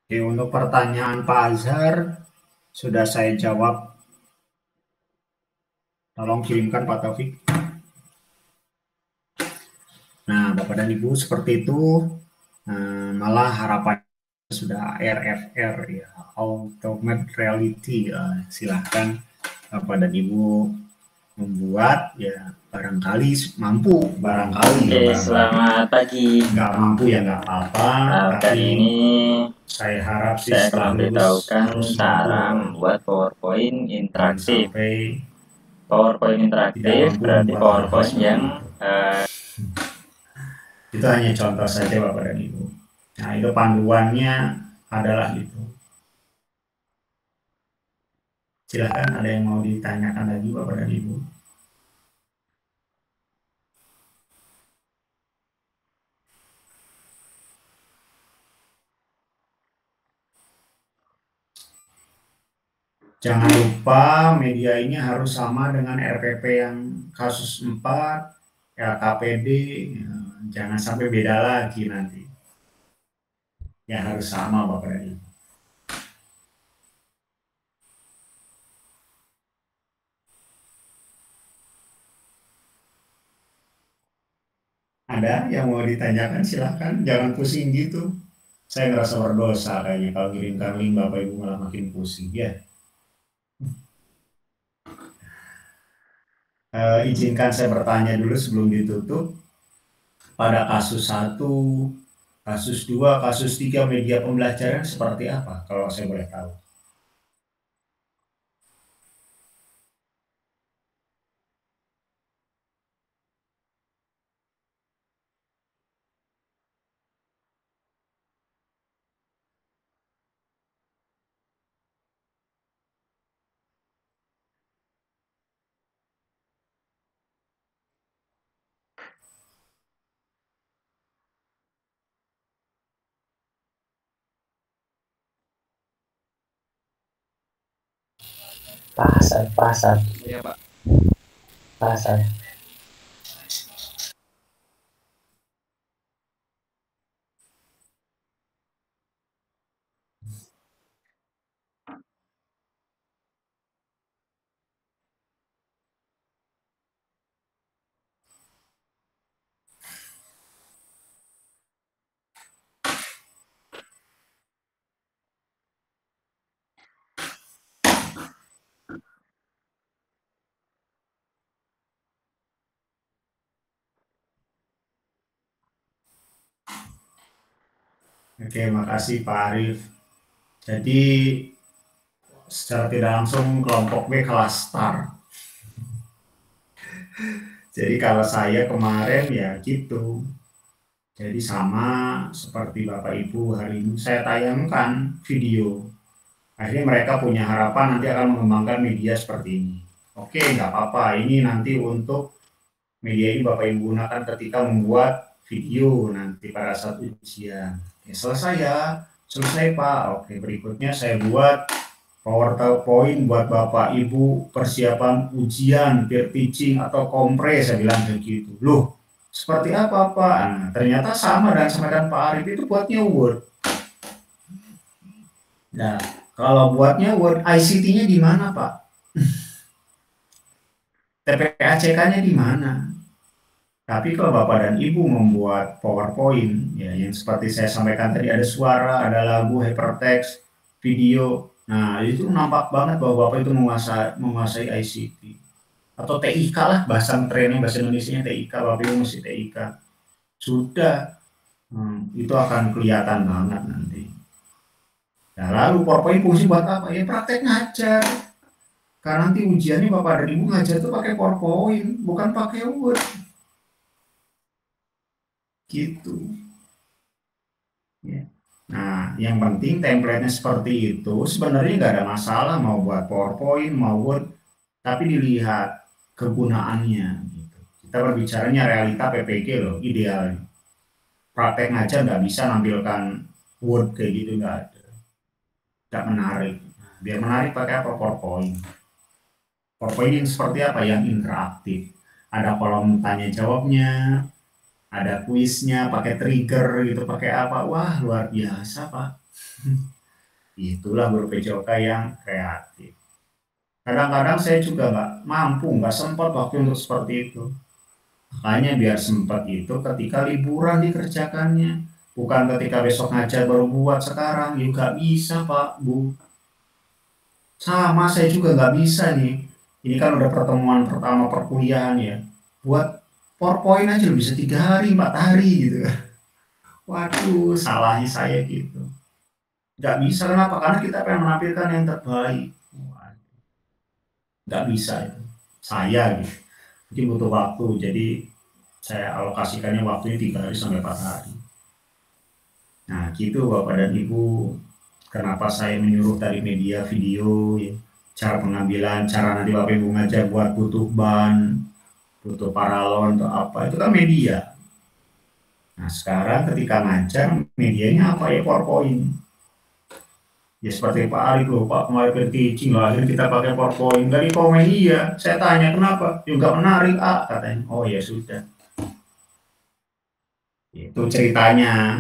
Oke, untuk pertanyaan Pak Azhar sudah saya jawab. Tolong kirimkan Pak Taufik. Nah, Bapak dan Ibu, seperti itu malah harapan sudah RFR ya, Augmented Reality. Silahkan Bapak dan Ibu membuat ya, barangkali mampu, barangkali.
Oke, selamat pagi.
Nggak mampu ya nggak apa-apa.
Kali ini
saya harap sih
saya akan memberitahukan cara membuat PowerPoint interaktif. PowerPoint interaktif berarti PowerPoint yang
itu hanya contoh saja Bapak dan Ibu. Nah, itu panduannya adalah itu. Silakan, ada yang mau ditanyakan lagi Bapak dan Ibu? Jangan lupa media ini harus sama dengan RPP yang kasus 4, LKPD, jangan sampai beda lagi nanti. Ya harus sama Bapak dan Ibu. Ada yang mau ditanyakan silahkan, jangan pusing gitu. Saya ngerasa berdosa kayaknya kalau kirimkan link Bapak Ibu malah makin pusing ya. Izinkan saya bertanya dulu sebelum ditutup. Pada kasus 1, kasus 2, kasus 3 media pembelajaran seperti apa kalau saya boleh tahu?
Perasaan.
Iya, Pak.
Perasaan.
Oke, makasih Pak Arief. Jadi secara tidak langsung kelompok B kelas STAR. Jadi kalau saya kemarin ya gitu. Jadi sama seperti Bapak Ibu hari ini saya tayangkan video. Akhirnya mereka punya harapan nanti akan mengembangkan media seperti ini. Oke, nggak apa-apa. Ini nanti untuk media ini Bapak Ibu gunakan ketika membuat video nanti pada saat ujian. Oke, selesai Pak. Oke, berikutnya saya buat PowerPoint buat Bapak Ibu persiapan ujian, peer teaching atau kompre, saya bilang begitu. Loh, seperti apa Pak? Nah, ternyata sama dan sampaikan Pak Arief itu buatnya Word. Nah, kalau buatnya Word, ICT-nya di mana Pak? TPACK-nya di mana? Tapi kalau Bapak dan Ibu membuat PowerPoint, ya yang seperti saya sampaikan tadi, ada suara, ada lagu, hypertext, video. Nah, itu nampak banget bahwa Bapak itu menguasai ICT. Atau TIK lah, bahasa trennya, bahasa Indonesianya TIK, Bapak Ibu mesti TIK. Sudah, itu akan kelihatan banget nanti. Nah, lalu PowerPoint fungsi buat apa? Ya praktek ngajar. Karena nanti ujiannya Bapak dan Ibu ngajar itu pakai PowerPoint, bukan pakai Word. Gitu. Ya. Nah, yang penting template-nya seperti itu, sebenarnya nggak ada masalah mau buat PowerPoint, mau Word, tapi dilihat kegunaannya. Gitu. Kita berbicaranya realita PPG loh, idealnya. Praktek ngajar nggak bisa nampilkan Word kayak gitu, nggak ada. Nggak menarik. Nah, biar menarik pakai apa? PowerPoint. PowerPoint yang seperti apa? Yang interaktif. Ada kolom tanya jawabnya, ada kuisnya, pakai trigger gitu, pakai apa? Wah, luar biasa Pak. Itulah guru PJOK yang kreatif. Kadang-kadang saya juga nggak sempat waktu untuk seperti itu. Makanya biar sempat itu ketika liburan dikerjakannya. Bukan ketika besok ngajar baru buat sekarang. Ya nggak bisa Pak, Bu. Sama, saya juga nggak bisa nih. Ini kan udah pertemuan pertama perkuliahan ya. Buat PowerPoint aja bisa 3 hari, 4 hari gitu. Waduh, salahi saya gitu. Nggak bisa, kenapa? Karena kita pengen menampilkan yang terbaik. Nggak bisa itu. Saya gitu. Mungkin butuh waktu, jadi saya alokasikannya waktunya 3 hari sampai 4 hari. Nah, gitu Bapak dan Ibu, kenapa saya menyuruh dari media video, ya, cara pengambilan, cara nanti Bapak Ibu ngajar buat butuh ban, butuh paralon atau apa, itu kan media. Nah, sekarang ketika ngajar, medianya apa ya? PowerPoint. Ya seperti Pak Arif loh, Pak kemarin teaching loh, akhirnya kita pakai PowerPoint. Dari komen iya, saya tanya kenapa? Ya nggak menarik, katanya. Oh ya sudah. Itu ceritanya.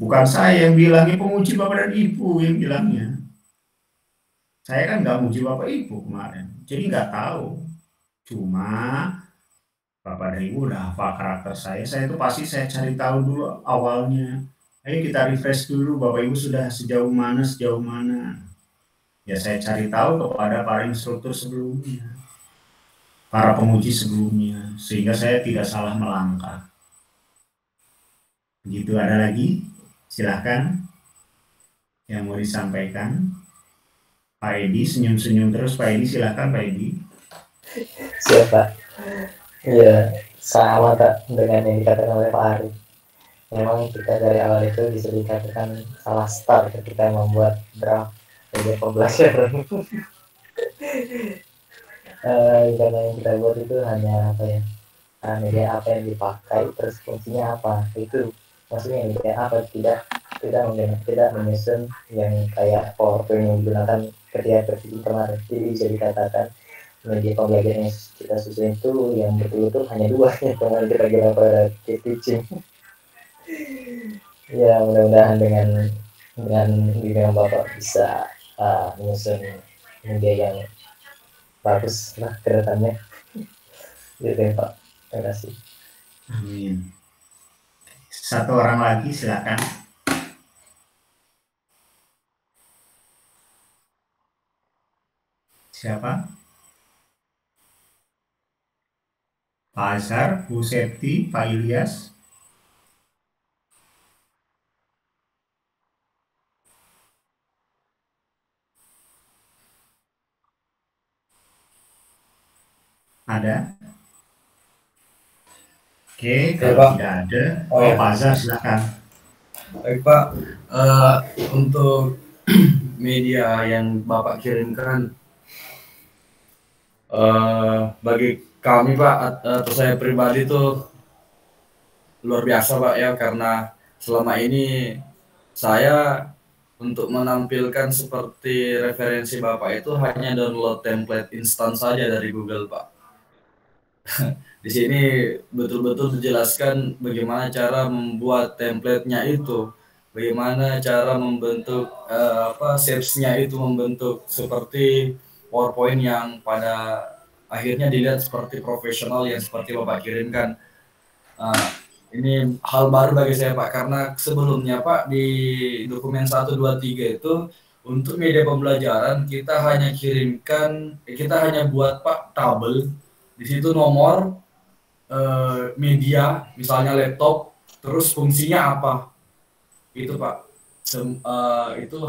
Bukan saya yang bilangnya, penguji Bapak dan Ibu yang bilangnya. Saya kan nggak muji Bapak Ibu kemarin, jadi nggak tahu. Cuma Bapak dan Ibu udah hafal karakter saya itu pasti saya cari tahu dulu awalnya. Ayo kita refresh dulu, Bapak Ibu sudah sejauh mana. Ya saya cari tahu kepada para instruktur sebelumnya, para penguji sebelumnya, sehingga saya tidak salah melangkah. Begitu, ada lagi? Silahkan yang mau disampaikan. Pak Edi senyum-senyum terus, Pak Edi silahkan Pak Edi.
Siapa? Iya, sama Kak dengan yang dikatakan oleh Pak Arif. Memang kita dari awal itu bisa dikatakan salah start ketika membuat draft media pembelajaran. Karena yang kita buat itu hanya apa ya? Media apa yang dipakai, terus fungsinya apa? Itu maksudnya media apa, tidak menyusun yang kayak PowerPoint yang digunakan ketika kemarin. Jadi bisa dikatakan media pembelajaran yang kita susun itu yang betul-betul hanya 2 yang kemarin kita gunakan pada teaching. Ya mudah-mudahan dengan Bapak bisa menyusun media yang bagus lah ke depannya. Gitu Pak. Terima kasih.
Amin. Satu orang lagi silakan. Siapa? Pak Azhar, Bu Septi, Pak Ilyas. Ada? Oke, kalau
Pak.
tidak ada,
Ya.
Pak Azhar silakan.
Baik Pak, untuk media yang Bapak kirimkan, bagi kami Pak atau saya pribadi tuh luar biasa Pak ya, karena selama ini saya untuk menampilkan seperti referensi Bapak itu hanya download template instan saja dari Google Pak. Di sini betul-betul dijelaskan bagaimana cara membuat template-nya itu, bagaimana cara membentuk shapes-nya itu, membentuk seperti PowerPoint yang pada akhirnya dilihat seperti profesional yang seperti Bapak kirimkan. Ini hal baru bagi saya Pak, karena sebelumnya Pak di dokumen 1, 2, 3 itu untuk media pembelajaran kita hanya buat Pak tabel, di situ nomor media, misalnya laptop, terus fungsinya apa, itu Pak. Itu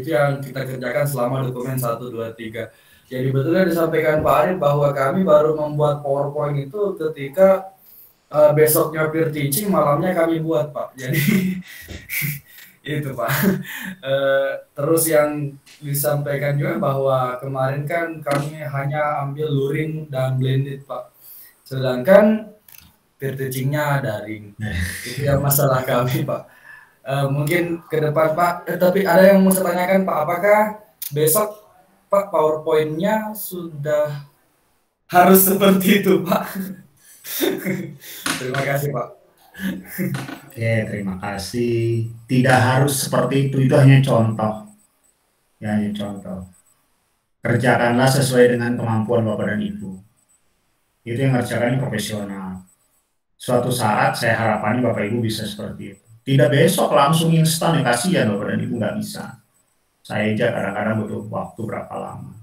yang kita kerjakan selama dokumen 1, 2, 3. Jadi betulnya disampaikan Pak Arif bahwa kami baru membuat PowerPoint itu ketika besoknya peer teaching, malamnya kami buat Pak. Jadi itu Pak. Terus yang disampaikan juga bahwa kemarin kan kami hanya ambil luring dan blended Pak. Sedangkan peer teaching-nya daring. Itu yang masalah kami Pak. Mungkin ke depan Pak, tapi ada yang mau saya tanyakan Pak, apakah besok Pak PowerPoint-nya sudah harus seperti itu Pak? Terima kasih Pak.
Oke, terima kasih. Tidak harus seperti itu hanya contoh. Ya, hanya contoh. Kerjakanlah sesuai dengan kemampuan Bapak dan Ibu. Itu yang ngerjakan profesional. suatu saat saya harapannya Bapak Ibu bisa seperti itu. Tidak besok langsung instan, ya kasihan Bapak dan Ibu nggak bisa. Saya aja kadang-kadang butuh waktu berapa lama.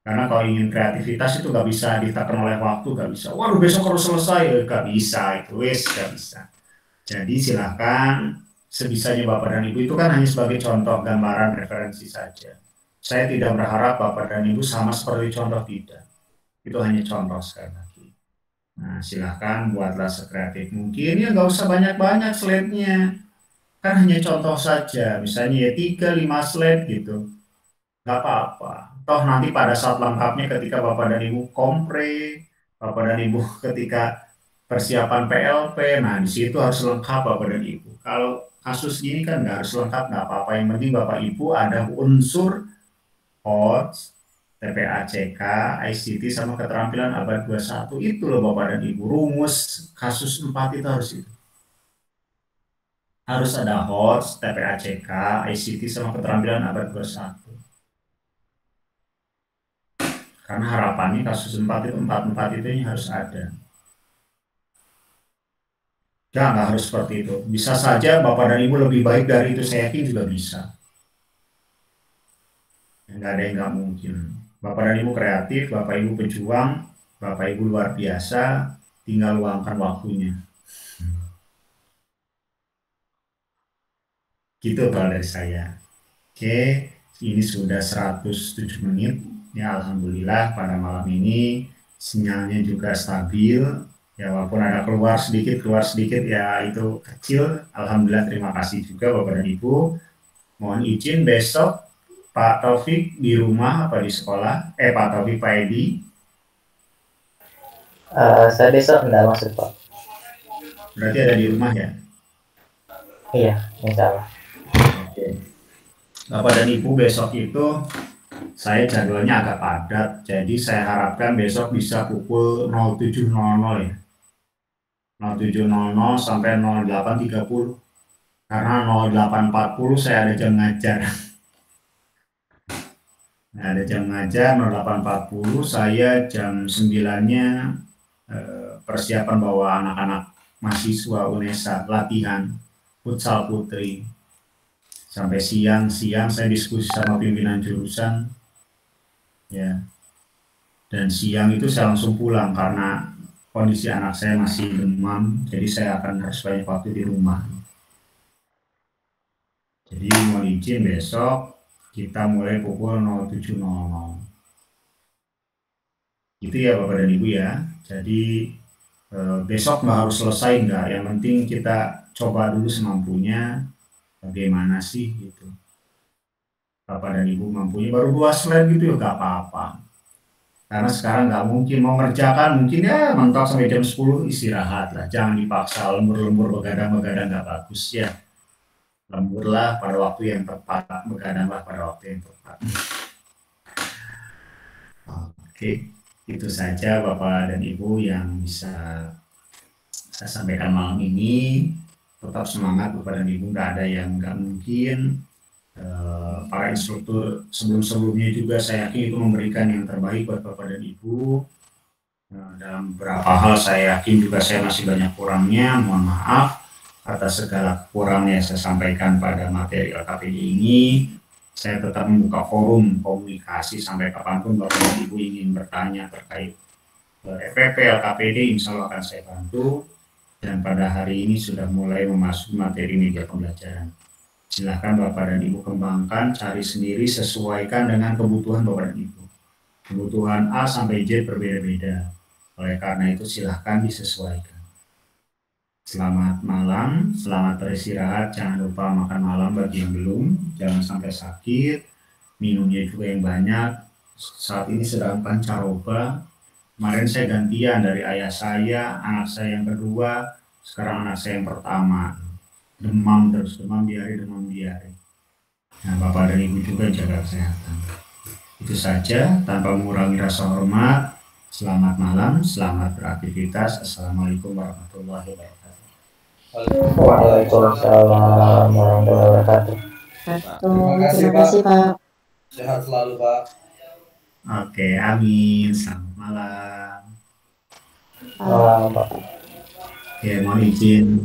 Karena kalau ingin kreativitas itu nggak bisa ditekan oleh waktu, nggak bisa. Waduh besok harus selesai, nggak bisa itu, nggak bisa. Jadi silakan sebisanya Bapak dan Ibu itu kan hanya sebagai contoh gambaran referensi saja. Saya tidak berharap Bapak dan Ibu sama seperti contoh, tidak. Itu hanya contoh sekali lagi. Nah silakan buatlah sekreatif mungkin, ya nggak usah banyak-banyak slide-nya. Kan hanya contoh saja, misalnya ya 3-5 slide gitu. Nggak apa-apa. Toh nanti pada saat lengkapnya ketika Bapak dan Ibu kompre, Bapak dan Ibu ketika persiapan PLP, nah di situ harus lengkap Bapak dan Ibu. Kalau kasus gini kan nggak harus lengkap, nggak apa-apa. Yang penting Bapak Ibu ada unsur HOTS, TPACK, ICT, sama keterampilan abad 21. Itu loh Bapak dan Ibu. Rumus kasus 4 itu harus itu. Harus ada HOTS, TPACK, ICT, sama keterampilan abad 21. Karena harapannya kasus 4 itu, 4 itu harus ada. Ya, nggak harus seperti itu. Bisa saja Bapak dan Ibu lebih baik dari itu, saya yakin juga bisa. Nggak ada yang nggak mungkin. Bapak dan Ibu kreatif, Bapak Ibu pejuang, Bapak Ibu luar biasa, tinggal luangkan waktunya. Gitu kalau dari saya. Oke, ini sudah 107 menit. Ya Alhamdulillah pada malam ini sinyalnya juga stabil. Ya walaupun ada keluar sedikit ya itu kecil. Alhamdulillah terima kasih juga Bapak dan Ibu. Mohon izin besok Pak Taufik di rumah apa di sekolah? Pak Taufik, Pak Edi.
Saya besok enggak masuk Pak.
Berarti ada di rumah ya?
Iya, insya Allah.
Oke. Bapak dan Ibu besok itu saya jadwalnya agak padat, jadi saya harapkan besok bisa pukul 07.00 ya. 07.00 sampai 08.30. Karena 08.40 saya ada jam ngajar. Nah, ada jam ngajar 08.40, saya jam 9-nya persiapan bawa anak-anak mahasiswa UNESA latihan futsal putri. Sampai siang saya diskusi sama pimpinan jurusan. Ya. Dan siang itu saya langsung pulang karena kondisi anak saya masih demam, jadi saya akan harus banyak waktu di rumah. Jadi mohon izin besok kita mulai pukul 07.00. Gitu ya Bapak dan Ibu ya. Jadi besok nggak harus selesai nggak, yang penting kita coba dulu semampunya bagaimana sih gitu. Bapak dan Ibu mampunya baru 2 slide gitu ya nggak apa-apa. Karena sekarang nggak mungkin mau ngerjakan, mungkin ya mentok sampai jam 10 istirahat lah. Jangan dipaksa lembur-lembur begadang-begadang nggak bagus ya. Lemburlah pada waktu yang tepat, begadanglah pada waktu yang tepat. Oke, itu saja Bapak dan Ibu yang bisa saya sampaikan malam ini. Tetap semangat Bapak dan Ibu, nggak ada yang nggak mungkin. Para instruktur sebelum-sebelumnya juga saya yakin itu memberikan yang terbaik buat Bapak dan Ibu. Dalam beberapa hal saya yakin juga saya masih banyak kurangnya, mohon maaf atas segala kekurangan yang saya sampaikan pada materi LKPD ini. Saya tetap membuka forum komunikasi sampai kapanpun Bapak dan Ibu ingin bertanya terkait FPP, LKPD, insya Allah akan saya bantu. Dan pada hari ini sudah mulai memasuki materi media pembelajaran. Silahkan Bapak dan Ibu kembangkan, cari sendiri, sesuaikan dengan kebutuhan Bapak dan Ibu. Kebutuhan A sampai Z berbeda-beda. Oleh karena itu silahkan disesuaikan. Selamat malam, selamat beristirahat, jangan lupa makan malam bagi yang belum, jangan sampai sakit, minumnya juga yang banyak. Saat ini sedang pancaroba, kemarin saya gantian dari ayah saya, anak saya yang kedua, sekarang anak saya yang pertama. Demam terus, demam diare. Nah, Bapak dan Ibu juga jaga kesehatan. Itu saja, tanpa mengurangi rasa hormat. Selamat malam, selamat beraktivitas. Assalamualaikum warahmatullahi wabarakatuh.
Waalaikumsalam warahmatullahi wabarakatuh.
Terima kasih Pak. Sehat selalu Pak.
Oke, amin. Selamat malam.
Malam Pak.
Oke, mohon izin